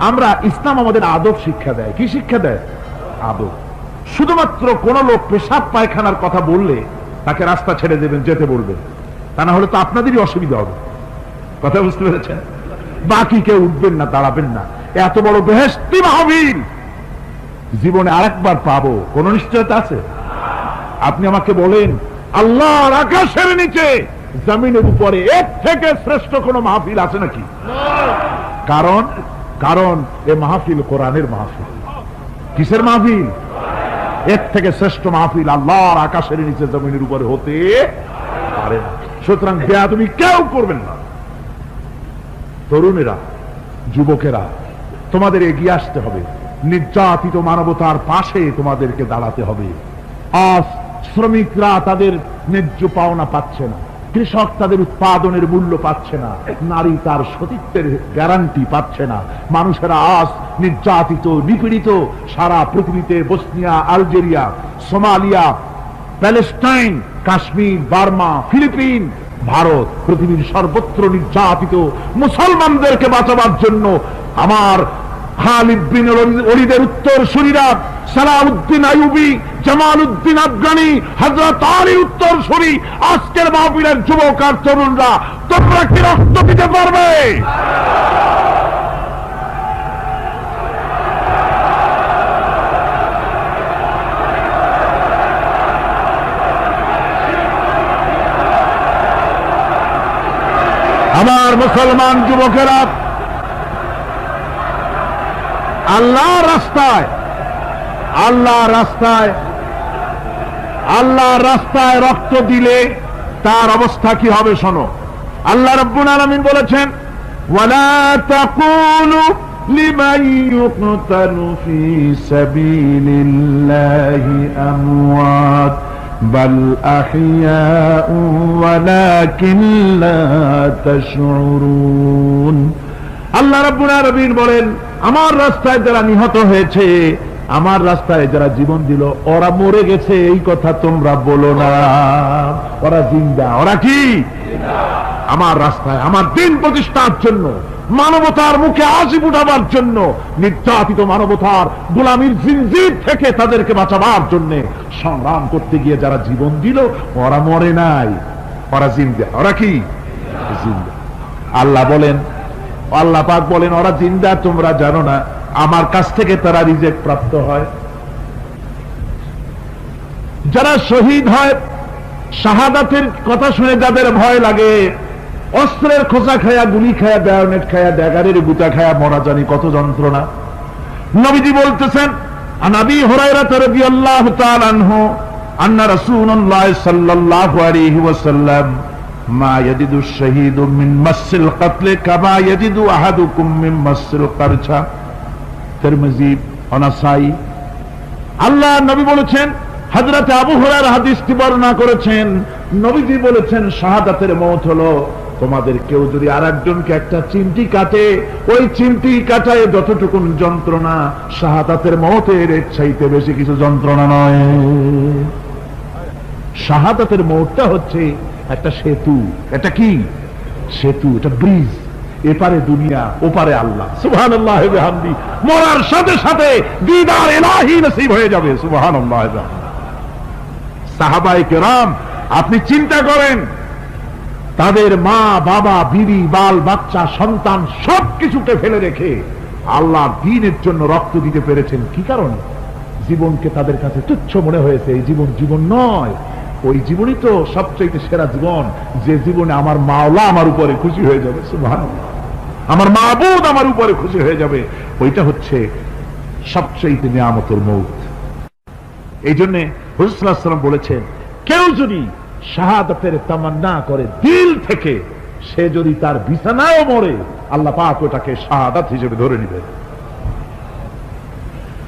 আমরা ইসলাম আমাদের আদব শিক্ষা দেয়। কি শিক্ষা দেয়? আদব। শুধুমাত্র কোন লোক পেশাব পায়খানার কথা বললে তাকে রাস্তা ছেড়ে দেবেন, যেতে বলবেন, তা না হলে তো আপনাদেরই অসুবিধা হবে। কথা বুঝতে পেরেছেন? বাকি কেউ উঠবেন না, দাঁড়াবেন না। এত বড় বেহেশতি মাহফিল জীবনে আরেকবার পাবো কোন নিশ্চয়তা আছে? আপনি আমাকে বলেন, আল্লাহর আকাশের নিচে, জমিনের উপরে এর থেকে শ্রেষ্ঠ কোন মাহফিল আছে নাকি? কারণ এ মাহফিল কোরআনের মাহফিল। কিসের মাহফিল? এর থেকে শ্রেষ্ঠ মাহফিল আল্লাহর আকাশের নিচে, জমিনের উপরে হতে পারে না। সুতরাং বেয়াদবি কেউ করবেন না। তরুণেরা, যুবকেরা, তোমাদের এগিয়ে আসতে হবে। নির্যাতিত মানবতার পাশে তোমাদেরকে দাঁড়াতে হবে। আজ শ্রমিকরা তাদের ন্যায্য পাওনা পাচ্ছে না, কৃষক তাদের উৎপাদনের মূল্য পাচ্ছে না, নারী তার সতীত্বের গ্যারান্টি পাচ্ছে না। মানুষেরা আজ নির্যাতিত, নিপীড়িত। সারা পৃথিবীতে Bosnia, Algeria, Somalia, Palestine, Kashmir, Burma, Philippines, Bharat, পৃথিবীর সর্বত্র নির্যাতিত মুসলমানদেরকে বাঁচাবার জন্য আমার খালিদ বিন ওলীদের উত্তরসূরিরা, সালাউদ্দিন আইয়ুবী, জামালউদ্দিন আফগানি, হযরত আলী উত্তরসূরি, আজকের মাহফিলের যুবক আর তরুণরা, তোমরা কি রক্ত দিতে পারবে? আমার মুসলমান যুবকেরা, আল্লাহর রাস্তায় রক্ত দিলে তার অবস্থা কি হবে শোনো। আল্লাহ রাব্বুল আলামিন বলেছেন, ওয়ালা তাকুলু লিমান ইউকতালু ফি সাবিলিল্লাহি আমওয়াত বাল আহইয়াউ ওয়ালাকিন লা তাশউরুন। আল্লাহ রাব্বুল আলামিন বলেন, আমার রাস্তায় যারা নিহত হয়েছে, আমার রাস্তায় যারা জীবন দিল, ওরা মরে গেছে এই কথা তোমরা বলো না, ওরা জিন্দা। ওরা কি? আমার রাস্তায়, আমার দিন প্রতিষ্ঠার জন্য, মানবতার মুখে হাসি ফুটাবার জন্য, নির্যাতিত মানবতার গোলামীর জিনজির থেকে তাদেরকে বাঁচাবার জন্য সংগ্রাম করতে গিয়ে যারা জীবন দিল, ওরা মরে নাই, ওরা জিন্দা। ওরা কি? জিন্দা। আল্লাহ পাক বলেন, ওরা জিন্দা তোমরা জানো না, আমার কাছ থেকে তারা রিজেক্ট প্রাপ্ত হয়। যারা শহীদ হয়, শাহাদাতের কথা শুনে যাদের ভয় লাগে, অস্ত্রের খোঁচা খায়া, গুলি খায়া, বায়োনেট খায়া, ড্যাগারের গুতা খায়া মরা, জানি কত যন্ত্রণা। নবীজি বলতেছেন, আন আবি হুরায়রা রাদিয়াল্লাহু তাআলা আনহু আন্না রাসূলুল্লাহ সাল্লাল্লাহু আলাইহি ওয়াসাল্লাম মা ইয়াজিদু শাহীদু মিন মাসিল কাতল কামা ইয়াজিদু আহাদুকুম মিন মাসিল কারছা। তিরমিজি ও নাসাই। আল্লাহ নবী বলেছেন, হযরত আবু হুরায়রা হাদিসটি বর্ণনা করেছেন, নবীজি বলেছেন শাহাদাতের মওত হলো তোমাদের কেউ যদি আরেকজনকে একটা চিমটি কাটে, ওই চিমটি কাটায় যতটুকু যন্ত্রণা, শাহাদাতের মওতের এর চাইতে বেশি কিছু যন্ত্রণা নয়। শাহাদাতের মওতটা হচ্ছে একটা সেতু। এটা কি সেতু? এটা ব্রিজ। এপারে দুনিয়া, ওপারে আল্লাহ। সুবহানাল্লাহ ওয়া বিহামদি। মরার সাথে সাথে দিদার ইলাহি নসিব হয়ে যাবে। সুবহানাল্লাহ। সাহাবায়ে কেরাম, আপনি চিন্তা করেন, তাদের মা বাবা বিবি বাল বাচ্চা সন্তান সবকিছুকে ফেলে রেখে আল্লাহ দ্বীনের জন্য রক্ত দিতে পেরেছেন। কি কারণে? জীবনকে তাদের কাছে তুচ্ছ মনে হয়েছে। এই জীবন জীবন নয়, ওই জীবনই তো সবচেয়ে সেরা জীবন, যে জীবনে আমার মাওলা আমার উপরে খুশি হয়ে যাবে। সুবহানাল্লাহ। আমার মাবুদ আমার উপরে খুশি হয়ে যাবে, ওইটা হচ্ছে সবচেয়ে নিয়ামতের মওত। এই জন্য হুজুর সাল্লাল্লাহু আলাইহি ওয়াসাল্লাম বলেছেন, কেউ যদি শাহাদাতের তামান্না করে দিল থেকে, সে যদি তার বিছানায়ও মরে, আল্লাহ পাক ওটাকে শাহাদাত হিসেবে ধরে নেবে।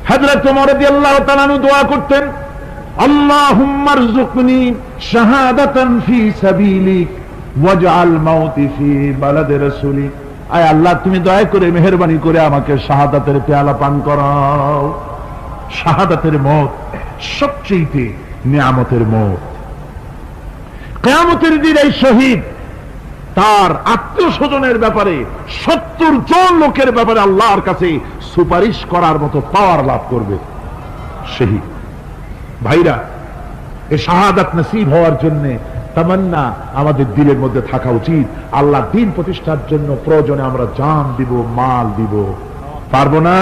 হযরত ওমর রাদিয়াল্লাহু তাআলা আনহু দোয়া করতেন, আল্লাহুম্মা রযুকনি শাহাদাতান ফি সাবিলিক ওয়াজআল মাউতি ফি বালাদি রাসূলিক। আয় আল্লাহ, তুমি দয়া করে মেহেরবানি করে আমাকে শাহাদাতের পেয়ালা পান করাও। শাহাদাতের মওত সবচেয়ে নিয়ামতের মওত। কিয়ামতের দিন এই শহীদ তার আত্মীয় স্বজনের ব্যাপারে 70 জন লোকের ব্যাপারে আল্লাহর কাছে সুপারিশ করার মতো পাওয়ার লাভ করবে। শহীদ ভাইরা, এই শাহাদাত নসিব হওয়ার জন্য তামান্না আমাদের দিলের মধ্যে থাকা উচিত। আল্লাহ দ্বীন প্রতিষ্ঠার জন্য প্রয়োজনে আমরা জান দিব, মাল দিব। পারবো না?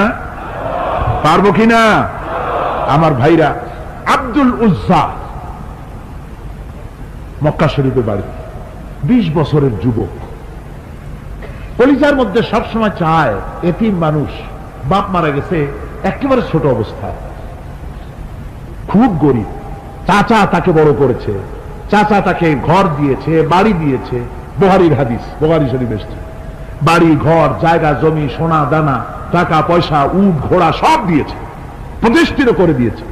পারবো কিনা? আমার ভাইরা, আব্দুল উজ্জা মক্কা শরীফে বাড়ি, 20 বছরের যুবক, কলিজার মধ্যে সবসময় চায় এতিম মানুষ, বাপ মারা গেছে একেবারে ছোট অবস্থায়, খুব গরিব। চাচা তাকে বড় করেছে, চাচা তাকে ঘর দিয়েছে, বাড়ি দিয়েছে। বুখারীর হাদিস, বুখারী শরীফ এসেছে। বাড়ি ঘর জায়গা জমি সোনা দানা টাকা পয়সা উট ঘোড়া সব দিয়েছে, প্রতিষ্ঠিত করে দিয়েছে।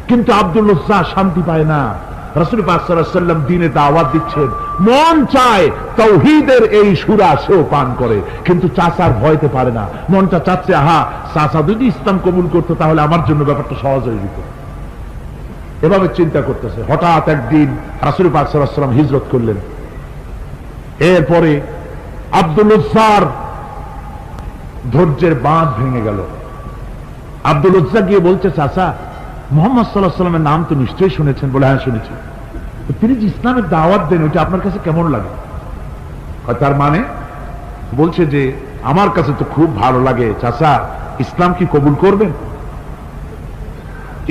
কিন্তু আব্দুল উজ্জা শান্তি পায় না। রাসূল পাক সাল্লাল্লাহু আলাইহি ওয়াসাল্লাম দ্বীনে দাওয়াত দিচ্ছেন, মন চায় তাওহীদের এই সুরা সেও পান করে, কিন্তু চাচার ভয়তে পারে না। মনটা চাচ্ছে, আহা, চাচা যদি ইসলাম কবুল করতো তাহলে আমার জন্য ব্যাপারটা সহজ হয়ে যেত। এভাবে চিন্তা করতেছে। হঠাৎ একদিন রাসূল পাক সাল্লাল্লাহু আলাইহি ওয়াসাল্লাম হিজরত করলেন। এরপরে আব্দুল উজ্জার ধৈর্যের বাঁধ ভেঙে গেল। আব্দুল উজ্জা গিয়ে বলছে, চাচা, মুহাম্মদ সাল্লাল্লাহু আলাইহি ওয়াসাল্লামের নাম তো নিশ্চয়ই শুনেছেন। বলে, হ্যাঁ শুনেছি। তিনি যে ইসলামের দাওয়াত দেন, ওইটা আপনার কাছে কেমন লাগে? তার মানে বলছে যে আমার কাছে তো খুব ভালো লাগে। চাচা, ইসলাম কি কবুল করবেন?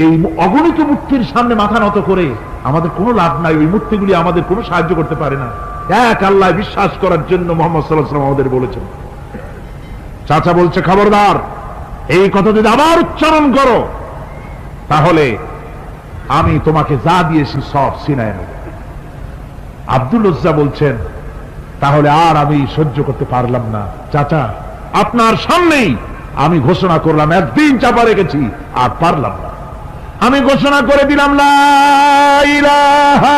এই অগণিত মূর্তির সামনে মাথা নত করে আমাদের কোনো লাভ নাই। ওই মূর্তিগুলি আমাদের কোনো সাহায্য করতে পারে না। এক আল্লাহ বিশ্বাস করার জন্য মুহাম্মদ সাল্লাল্লাহু আলাইহি ওয়াসাল্লাম আমাদের বলেছেন। চাচা বলছে, খবরদার, এই কথা যদি আবার উচ্চারণ করো তাহলে আমি তোমাকে যা দিয়েছি সব ছিনায় নেব। আব্দুল উজ্জা বলছেন, তাহলে আর আমি সহ্য করতে পারলাম না। চাচা, আপনার সামনেই আমি ঘোষণা করলাম, একদিন চাপা রেখেছি, আর পারলাম না। আমি ঘোষণা করে দিলাম, লা ইলাহা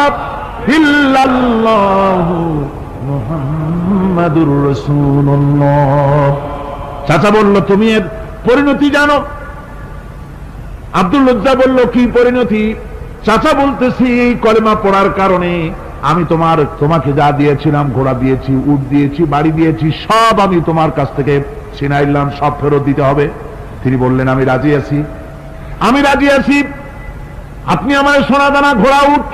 ইল্লাল্লাহু মুহাম্মাদুর রাসূলুল্লাহ। চাচা বলল, তুমি এর পরিণতি জানো? আব্দুল উজ্জা বলল, কি পরিণতি? চাচা বলতেছি, এই কলেমা পড়ার কারণে আমি তোমাকে যা দিয়েছিলাম, ঘোড়া দিয়েছি, উট দিয়েছি, বাড়ি দিয়েছি, সব আমি তোমার কাছ থেকে ছিনাইলাম, সব ফেরত দিতে হবে। তিনি বললেন, আমি রাজি আছি, আমি রাজি আছি। আপনি আমার সোনা দানা ঘোড়া উট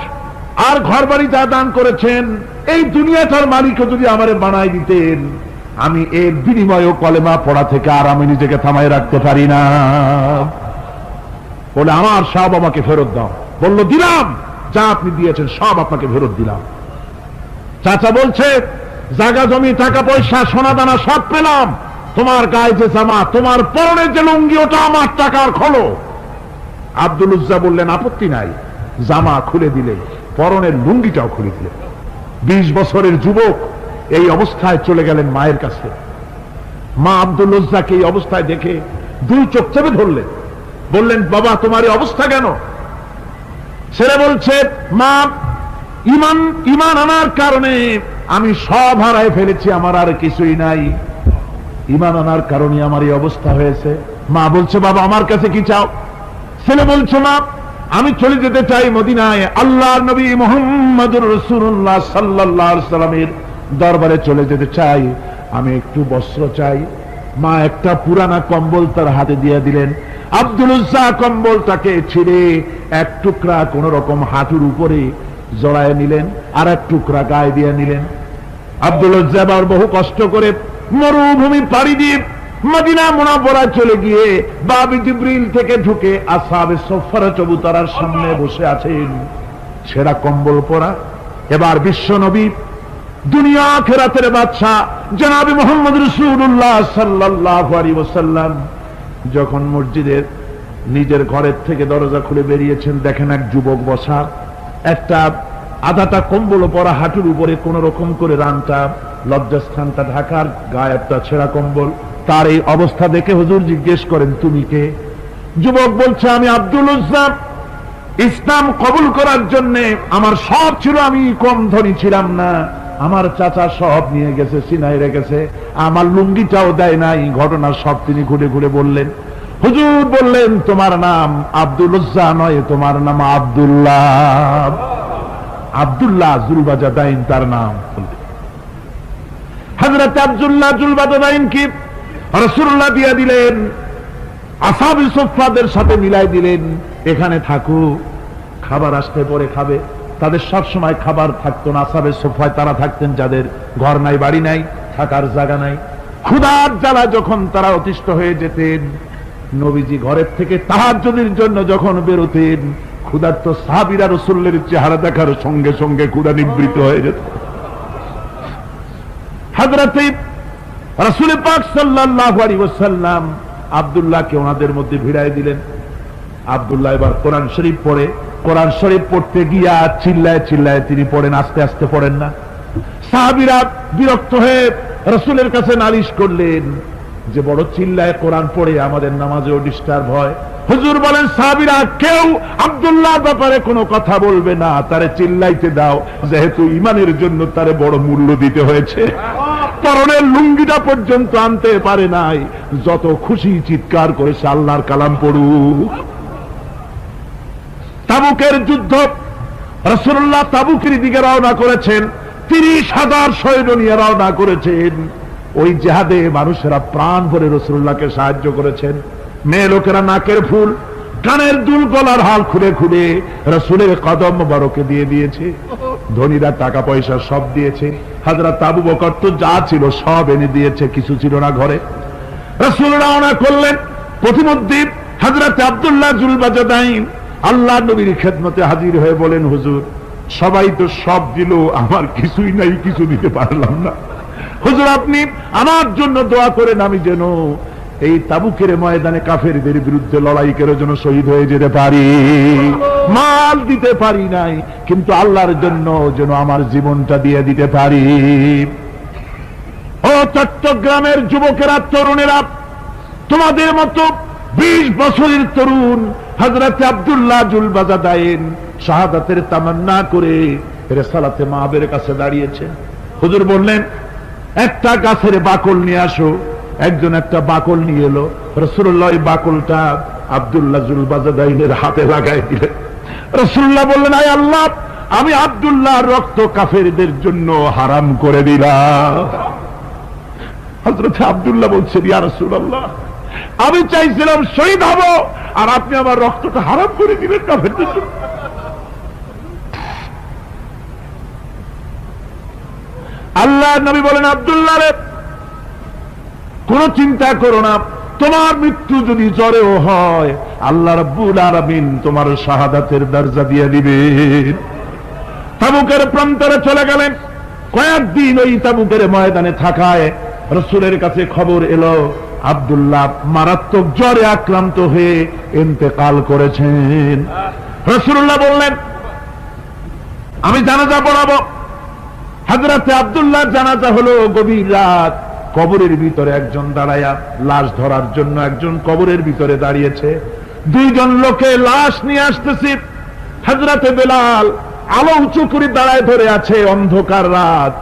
আর ঘর বাড়ি যা দান করেছেন, এই দুনিয়াটার মালিকও যদি আমারে বানাই দিতেন, আমি এর বিনিময়ে কলেমা পড়া থেকে আর আমি নিজেকে থামাই রাখতে পারি না। বলে, আমার সব আমাকে ফেরত দাও। বলল, দিলাম, যা আপনি দিয়েছেন সব আপনাকে ফেরত দিলাম। চাচা বলছে, জায়গা জমি টাকা পয়সা সোনা দানা সব পেলাম, তোমার গায়ে যে জামা, তোমার পরনের যে লুঙ্গি, ওটা আমার টাকার খোলো। আব্দুল উজ্জা বললেন, আপত্তি নাই, জামা খুলে দিলেন, পরনের লুঙ্গিটাও খুলে দিলেন। 20 বছরের যুবক এই অবস্থায় চলে গেলেন মায়ের কাছে। মা আব্দুল উজ্জাকে এই অবস্থায় দেখে 2 চোখ চেপে ধরলেন, বললেন, বাবা, তোমার এই অবস্থা কেন? ছেলে বলছে, মা, ইমান ইমান আনার কারণে আমি সব হারায় ফেলেছি, আমার আর কিছুই নাই, ইমান আনার কারণে আমার এই অবস্থা হয়েছে। মা বলছে, বাবা আমার কাছে কি চাও? ছেলে বলছে, মা আমি চলে যেতে চাই মদিনায়, আল্লাহর নবী মুহাম্মদুর রাসূলুল্লাহ সাল্লাল্লাহু আলাইহি সাল্লামের দরবারে চলে যেতে চাই, আমি একটু বস্ত্র চাই। মা একটা পুরানা কম্বল তার হাতে দিয়ে দিলেন। আব্দুল উজ্জা কম্বলটাকে ছিঁড়ে এক টুকরা কোন রকম হাঁটুর উপরে জড়ায় নিলেন, আর এক টুকরা গায়ে দিয়ে নিলেন। আব্দুল উজ্জা আবার বহু কষ্ট করে মরুভূমি পাড়ি দিয়ে মদিনা মুনাওয়ারায় চলে গিয়ে বাবি জিবরিল থেকে ঢুকে আসহাবে সুফফা চবুতরার সামনে বসে আছেন, ছেঁড়া কম্বল পরা। এবার বিশ্ব নবী, দুনিয়া আখিরাতের বাদশা জনাবে মুহাম্মদ রাসূলুল্লাহ সাল্লাল্লাহু আলাইহি ওয়াসাল্লাম যখন মসজিদের নিজের ঘরের থেকে দরজা খুলে বেরিয়েছেন, দেখেন এক যুবক বসা, একটা আধাটা কম্বল পরা, হাঁটুর উপরে কোন রকম করে রানটা লজ্জাস্থানটা ঢাকার, গায়ে একটা ছেঁড়া কম্বল। তার এই অবস্থা দেখে হুজুর জিজ্ঞেস করেন, তুমি কে? যুবক বলছে, আমি আব্দুল উজ্জা। ইসলাম কবুল করার জন্য আমার সব ছিল, আমি কম ধনী ছিলাম না, আমার চাচা সব নিয়ে গেছে, সিনাই রেখেছে, আমার লুঙ্গিটাও দেয় নাই। ঘটনা সব তিনি ঘুরে ঘুরে বললেন। হুজুর বললেন, তোমার নাম আব্দুল উজ্জা নয়, তোমার নাম আব্দুল্লাহ। আব্দুল্লাহ জুলবাজাদাইন তার নাম। হযরত আব্দুল্লাহ জুলবাজাদাইন কি রাসূলুল্লাহ দিয়ে দিলেন, আসহাবে সুফফাদের সাথে মিলাই দিলেন, এখানে থাকো, খাবার আসতে পরে খাবে। তাদের সব সময় খাবার থাকতো না। আসহাবে সুফফায় তারা থাকতেন যাদের ঘর নাই, বাড়ি নাই, থাকার জায়গা নাই। ক্ষুধার জ্বালা যখন তারা অতিষ্ঠ হয়ে যেতেন, নবীজি ঘরের থেকে তাহাজ্জুদের জন্য যখন বেরোতেন, ক্ষুধার্ত সাহাবীরা রাসূলের চেহারা দেখার সঙ্গে সঙ্গে ক্ষুধা নিবৃত্ত হয়ে যেত। হযরত রাসূল পাক সাল্লাল্লাহু আলাইহি ওয়াসাল্লাম আব্দুল্লাহকে ওনাদের মধ্যে ভিড়ায় দিলেন। আব্দুল্লাহ এবার কোরআন শরীফ পড়ে। কোরআন শরীফ পড়তে গিয়া চিল্লায় চিল্লায় তিনি পড়েন, আস্তে আস্তে পড়েন না। সাহাবীরা বিরক্ত হয়ে রাসূলের কাছে নালিশ করলেন যে বড় চিল্লায় কোরআন পড়ে, আমাদের নামাজেও ডিস্টার্ব হয়। হুজুর বলেন, সাহাবীরা কেউ আব্দুল্লাহর ব্যাপারে কোনো কথা বলবে না, তারে চিল্লাইতে দাও, যেহেতু ঈমানের জন্য তারে বড় মূল্য দিতে হয়েছে। পরনের লুঙ্গিটা পর্যন্ত আনতে পারে নাই, যত খুশি চিৎকার করেছে আল্লাহর কালাম পড়ুক। তাবুকের যুদ্ধ, রাসূলুল্লাহ তাবুকের দিকে রওনা করেছেন, 30,000 সৈন্য নিয়ে রওনা করেছেন। ওই জিহাদে মানুষেরা প্রাণ ভরে রাসূলুল্লাহকে সাহায্য করেছেন। মেয়ে লোকেরা নাকের ফুল, কানের দুল, গলার হাল খুলে খুলে রাসূলের কদম মোবারকে দিয়ে দিয়েছে। ধনীরা টাকা পয়সা সব দিয়েছে। হযরত আবু বকর তো যা ছিল সব এনে দিয়েছে, কিছু ছিল না ঘরে। রাসূল রওনা করলেন। প্রতিমধ্যে হযরত আব্দুল্লাহ জুলবাজাদাইন আল্লাহ নবীর খেদমতে হাজির হয়ে বলেন, হুজুর সবাই তো সব দিল, আমার কিছুই নাই, কিছু দিতে পারলাম না। হুজুর আপনি আমার জন্য দোয়া করেন, আমি যেন এই তাবুকের ময়দানে কাফেরদের বিরুদ্ধে লড়াই করে যেন শহীদ হয়ে যেতে পারি। মাল দিতে পারি নাই, কিন্তু আল্লাহর জন্য যেন আমার জীবনটা দিয়ে দিতে পারি। ও চট্টগ্রামের যুবকেরা, তরুণেরা, তোমাদের মতো 20 বছরের তরুণ হযরত আব্দুল্লাহ জুলবাজাদাইন শাহাদাতের তামান্না করে রিসালাতে মাহবের কাছে দাঁড়িয়েছে। হুজুর বললেন, একটা গাছের বাকল নিয়ে আসো। একজন একটা বাকল নিয়ে এলো। রাসূলুল্লাহ এই বাকলটা আব্দুল্লাহ জুলবাজাদাইনের হাতে লাগাই দিলেন। রাসূলুল্লাহ বললেন, আয় আল্লাহ, আমি আব্দুল্লাহর রক্ত কাফেরদের জন্য হারাম করে দিলাম। হযরত আব্দুল্লাহ বলছেন, ইয়া রাসূলুল্লাহ, আমি চাইছিলাম শহীদ হব, আর আপনি আমার রক্তটা হারাম করে দিলেন কাফেরদের জন্য। আল্লাহ নবী বলেন, আব্দুল্লাহ রে, কোন চিন্তা করো না, তোমার মৃত্যু যদি জ্বরেও হয়, আল্লাহ রাব্বুল আলামিন তোমার শাহাদাতের দরজা দিয়ে দিবেন। তাবুকের প্রান্তরে চলে গেলেন। কয়েকদিন ওই তাবুকের ময়দানে থাকায় রাসূলের কাছে খবর এলো আব্দুল্লাহ মারাত্মক জ্বরে আক্রান্ত হয়ে ইন্তেকাল করেছেন। রাসূলুল্লাহ বললেন, আমি জানাজা পড়াবো। হযরত আব্দুল্লাহ জানাজা হলো গভীর রাত। কবরের ভিতরে একজন দাঁড়ায়া লাশ ধরার জন্য একজন কবরের ভিতরে দাঁড়িয়েছে। 2 জন লোকে লাশ নিয়ে আসতেছে। হযরতে বেলাল আলো উঁচু করে দাঁড়ায় ধরে আছে, অন্ধকার রাত,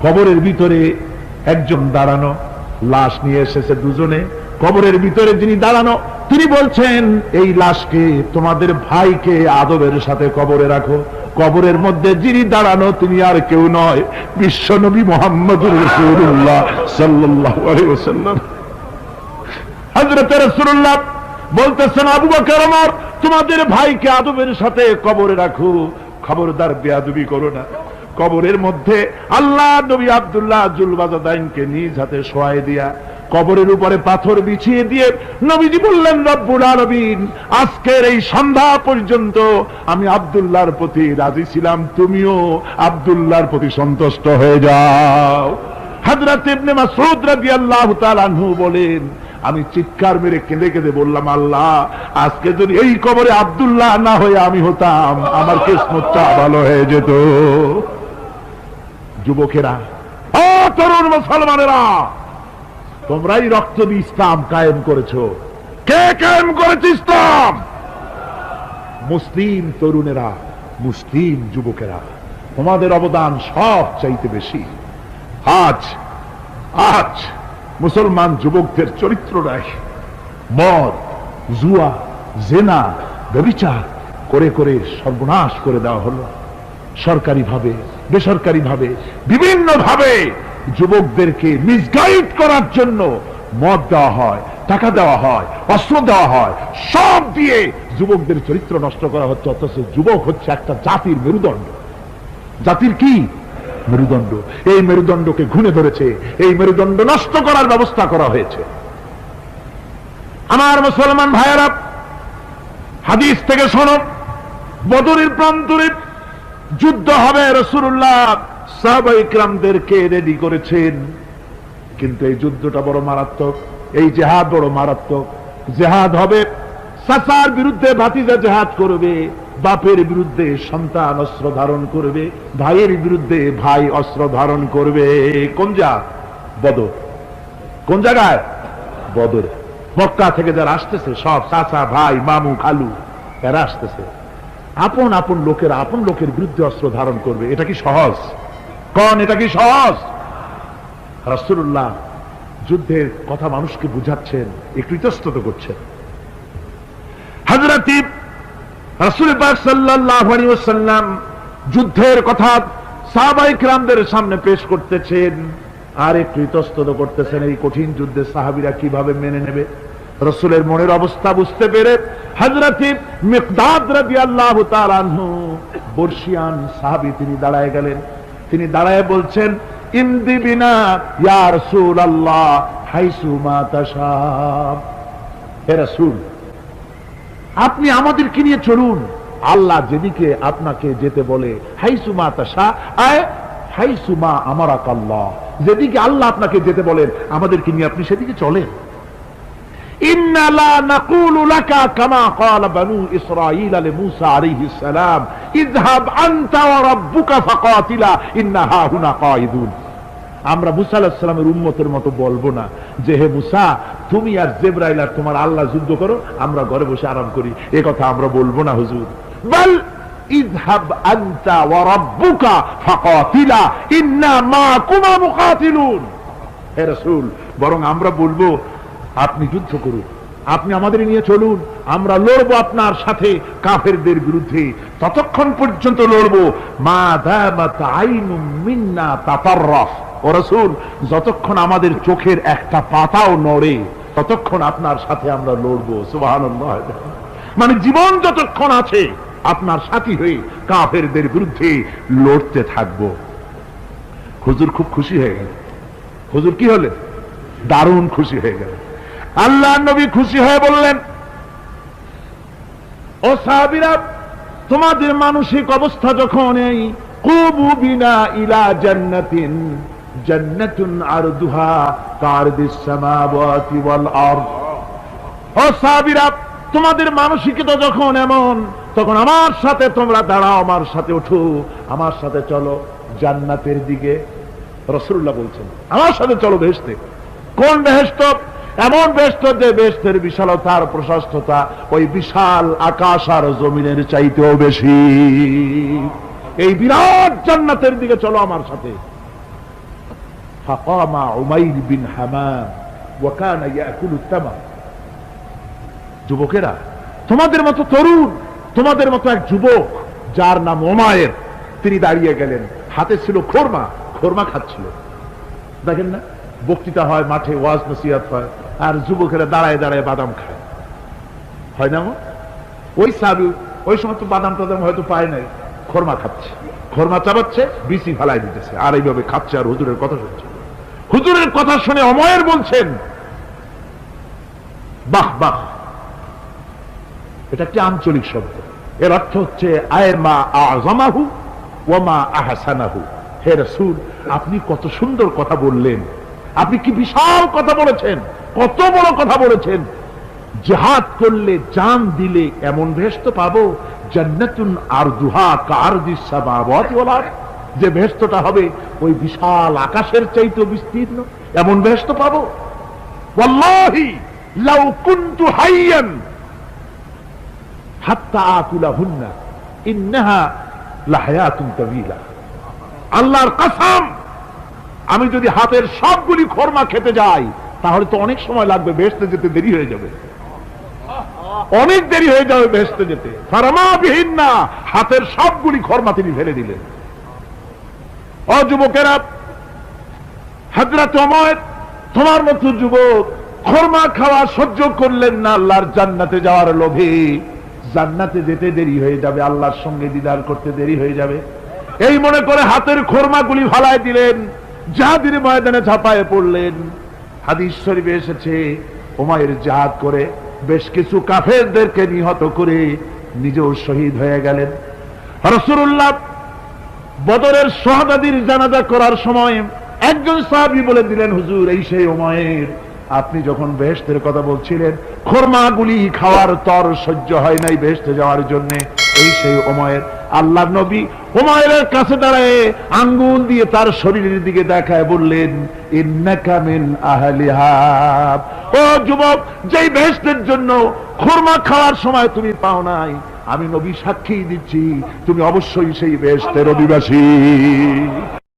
কবরের ভিতরে একজন দাঁড়ানো, লাশ নিয়ে এসেছে দুজনে, কবরের ভিতরে যিনি দাঁড়ানো তিনি বলছেন, এই লাশকে তোমাদের ভাইকে আদবের সাথে কবরে রাখো। কবরের মধ্যে যিনি দাঁড়ানো তিনি আর কেউ নয়, বিশ্বনবী মুহাম্মদুর রাসূলুল্লাহ সাল্লাল্লাহু আলাইহি ওয়াসাল্লাম। হযরত রাসূলুল্লাহ বলতেছেন, আবু বকর ওমর, তোমাদের ভাইকে আদবের সাথে কবরে রাখো, খবরদার বেয়াদবি করো না। কবরের মধ্যে আল্লাহ নবী আব্দুল্লাহ জুলবাজাদাইনকে নিজ হাতে শোয়ায় দিয়া কবরের উপরে পাথর বিছিয়ে দিয়ে নবীজি বললেন, রব্বুল আলামিন, আজকের এই সন্ধ্যা পর্যন্ত আমি আব্দুল্লাহর প্রতি রাজি ছিলাম, তুমিও আব্দুল্লাহর প্রতি সন্তুষ্ট হয়ে যাও। হযরত ইবনে মাসউদ রাদিয়াল্লাহু তাআলা আনহু বলেন, আমি চিৎকার মেরে কেঁদে কেঁদে বললাম, আল্লাহ, আজকে যদি এই কবরে আব্দুল্লাহ না হয়ে আমি হতাম, আমার কিসমতটা ভালো হয়ে যেত। যুবকেরা, ও তরুণ মুসলমানেরা, তোমরাই রক্ত দিয়ে ইসলাম কায়েম করেছো। কে কায়েম করেছে ইসলাম? মুসলিম তরুণেরা, মুসলিম যুবকেরা, তোমাদের অবদান সব চাইতে বেশি। আজ আজ মুসলমান যুবকদের চরিত্র নাই, মদ, জুয়া, জেনা, ব্যভিচার করে করে সর্বনাশ করে দেওয়া হলো। সরকারি ভাবে, বেসরকারি ভাবে, বিভিন্ন ভাবে যুবকদেরকে মিসগাইড করার জন্য মদ দেওয়া হয়, টাকা দেওয়া হয়, অস্ত্র দেওয়া হয়, সব দিয়ে যুবকদের চরিত্র নষ্ট করা হচ্ছে। অথচ যুবক হচ্ছে একটা জাতির মেরুদণ্ড। জাতির কি মেরুদণ্ড? এই মেরুদণ্ডকে ঘুণে ধরেছে, এই মেরুদণ্ড নষ্ট করার ব্যবস্থা করা হয়েছে। আমার মুসলমান ভাইয়েরা, হাদিস থেকে শোনো, বদরের প্রান্তরে যুদ্ধ হবে, রাসূলুল্লাহ সাহাবায়ে কিরামদেরকে রেডি করেছেন, কিন্তু এই যুদ্ধটা বড় মারাত্মক, এই জিহাদ বড় মারাত্মক। জিহাদ হবে, চাচার বিরুদ্ধে ভাতিজা জিহাদ করবে, বাপের বিরুদ্ধে সন্তান অস্ত্র ধারণ করবে, ভাইয়ের বিরুদ্ধে ভাই অস্ত্র ধারণ করবে। কোন জায়গা? বদর। কোন জায়গায়? বদর। মক্কা থেকে যারা আসতেছে সব চাচা, ভাই, মামু, খালু, এরা আসতেছে। আপন আপন লোকেরা আপন লোকের বিরুদ্ধে অস্ত্র ধারণ করবে। এটা কি সহজ? কোন এটা কি সহজ? রাসূলুল্লাহ যুদ্ধের কথা মানুষকে বুঝাচ্ছেন, একটু ইতস্তত করছেন। হযরত রাসূল পাক সাল্লাল্লাহু আলাইহি ওয়াসাল্লাম যুদ্ধের কথা সাহাবায়ে কিরামদের সামনে পেশ করতেছেন আর একটু ইতস্তত করতেছেন। এই কঠিন যুদ্ধে সাহাবীরা কিভাবে মেনে নেবে? রাসূলের মনের অবস্থা বুঝতে পেরে হযরত মিকদাদ রাদিয়াল্লাহু তাআলা আনহু, বর্ষিয়ান সাহাবী, তিনি দাঁড়ায় গেলেন। তিনি দাঁড়ায় বলছেন, ইমদি বিনা ইয়া রাসূলুল্লাহ হাইসু মা তাশা। হে রাসূল, আপনি আমাদেরকে নিয়ে চলুন, আল্লাহ যেদিকে আপনাকে যেতে বলে, হাইসু মা তাশা আয় হাইসু মা আমারাকাল্লাহ, যেদিকে আল্লাহ আপনাকে যেতে বলেন আমাদেরকে নিয়ে আপনি সেদিকে চলেন। ইন্না লা নাকুলু লাকা কামা ক্বালা বানু ইসরাঈল লিমূসা আলাইহিস সালাম, ইযহাব আনতা ওয়া রাব্বুকা ফাকাতিলা ইন্না হাহুনা কাঈদুন। আমরা মুসা আলাইহিস সালামের উম্মতের মতো বলবো না যে, হে মুসা, তুমি আর জিবরাইল আর তোমার আল্লাহ যুদ্ধ করো, আমরা ঘরে বসে আরাম করি। এই কথা আমরা বলবো না হুজুর। বাল ইযহাব আনতা ওয়া রাব্বুকা ফাকাতিলা ইন্না মাকুমা মুকাতিলুন। হে রাসূল, বরং আমরা বলবো, আপনি যুদ্ধ করুন, আপনি আমাদের নিয়ে চলুন, আমরা লড়বো আপনার সাথে কাফেরদের বিরুদ্ধে, ততক্ষণ পর্যন্ত লড়বো মা দামাত আইনুম মিন্না তাতাররাফ। ও রাসূল, যতক্ষণ আমাদের চোখের একটা পাতাও নড়ে ততক্ষণ আপনার সাথে আমরা লড়বো। সুবহানাল্লাহ। মানে জীবন যতক্ষণ আছে আপনার সাথী হয়ে কাফেরদের বিরুদ্ধে লড়তে থাকবো। হুজুর খুব খুশি হয়ে গেল। হুজুর কি হলেন? দারুণ খুশি হয়ে গেল। আল্লাহর নবী খুশি হয়ে বললেন, ও সাহাবীরা, তোমাদের মানসিক অবস্থা যখন এই, কুবু বিনা ইলা জান্নাতিন, জান্নাতুন আরদুহা কারদিস সামাওয়াতি ওয়াল আরদ। ও সাহাবীরা, তোমাদের মানসিকতা যখন এমন, তখন আমার সাথে তোমরা দাঁড়াও, আমার সাথে ওঠো, আমার সাথে চলো জান্নাতের দিকে। রাসূলুল্লাহ বলছেন, আমার সাথে চলো বেহেশতে। কোন বেহেশত? এমন বেহেশত যে বেহেশতের বিশালতা আর প্রশস্ততা ওই বিশাল আকাশ আর জমিনের চাইতেও বেশি। এই বিরাট জান্নাতের দিকে চলো আমার সাথে। ফাকামা উমাইর বিন হামাম ওয়া কানা ইয়াকুলু তামার। যুবকেরা, তোমাদের মতো তরুণ, তোমাদের মতো এক যুবক যার নাম উমাইর, তিনি দাঁড়িয়ে গেলেন, হাতে ছিল খোরমা, খোরমা খাচ্ছিল। দেখেন না, বক্তৃতা হয় মাঠে, ওয়াজ নসিহত হয়, আর যুবকেরা দাঁড়ায় দাঁড়ায় বাদাম খায়, হয় না? ওই সাহাবী ওই সময় তো বাদাম টাদাম হয়তো পায় নাই, খোরমা খাচ্ছে, খোরমা চাবাচ্ছে, বিসি ফালাই দিতেছে, আর এইভাবে খাচ্ছে আর হুজুরের কথা শুনছে। হুজুরের কথা শুনে উমাইর বলছেন, বাহ বাহ। এটা একটি আঞ্চলিক শব্দ, এর অর্থ হচ্ছে আয় মা আযমাহু ওয়া মা আহসানাহু। হে রাসূল, আপনি কত সুন্দর কথা বললেন, আপনি কি বিশাল কথা বলেছেন, কত বড় কথা বলেছেন। জিহাদ করলে, জান দিলে এমন বেহেশত পাবো, জান্নাতুন আরদুহা কাআরদিস সামাওয়াতি ওয়াল আরদ, যে বেহেশতটা হবে ওই বিশাল আকাশের চাইতে বিস্তীর্ণ, এমন বেহেশত পাবো। ওয়াল্লাহি লাউ কুনতু হাইয়ান হাত্তা আকুলাহুন্না ইন্নাহা লাহায়াতুন তাওয়িলা। আল্লাহর কসম, আমি যদি হাতের সবগুলি খোরমা খেতে যাই তাহলে তো অনেক সময় লাগবে, বেহেশতে যেতে দেরি হয়ে যাবে, অনেক দেরি হয়ে যাবে বেহেশতে যেতে। ফারামা বিহিন্না, হাতের সবগুলি খোরমা তিনি ফেলে দিলেন। ও যুবকেরা, হযরত উমাইর তোমার মতো যুবক খোরমা খাওয়া সহ্য করলেন না আল্লাহর জান্নাতে যাওয়ার লোভে। জান্নাতে যেতে দেরি হয়ে যাবে, আল্লাহর সঙ্গে দিদার করতে দেরি হয়ে যাবে, এই মনে করে হাতের খোরমাগুলি ফালায় দিলেন, জিহাদের ময়দানে ঝাঁপায়ে পড়লেন। হাদিস শরীফে এসেছে, উমাইর জিহাদ করে বেশ কিছু কাফেরদেরকে নিহত করে নিজেও শহীদ হয়ে গেলেন। রাসূলুল্লাহ বদরের শহাদাদের জানাজা করার সময় একজন সাহাবী বলে দিলেন, হুজুর, এই সেই উমাইর, আপনি যখন বেহেশতের কথা বলছিলেন, খোরমাগুলি খাওয়ার তর সহ্য হয় নাই বেহেশতে যাওয়ার জন্য, এই সেই উমাইর। আল্লাহর নবী উমাইরের কাছে দাঁড়ায় আঙ্গুল দিয়ে তার শরীরের দিকে দেখায় বললেন, ইন্নাকা মিন আহলিহা। ও যুবক, যেই বেহেশতের জন্য খোরমা খাওয়ার সময় তুমি পাও নাই, আমি নবী সাক্ষী দিচ্ছি তুমি অবশ্যই সেই বেহেশতের অধিবাসী।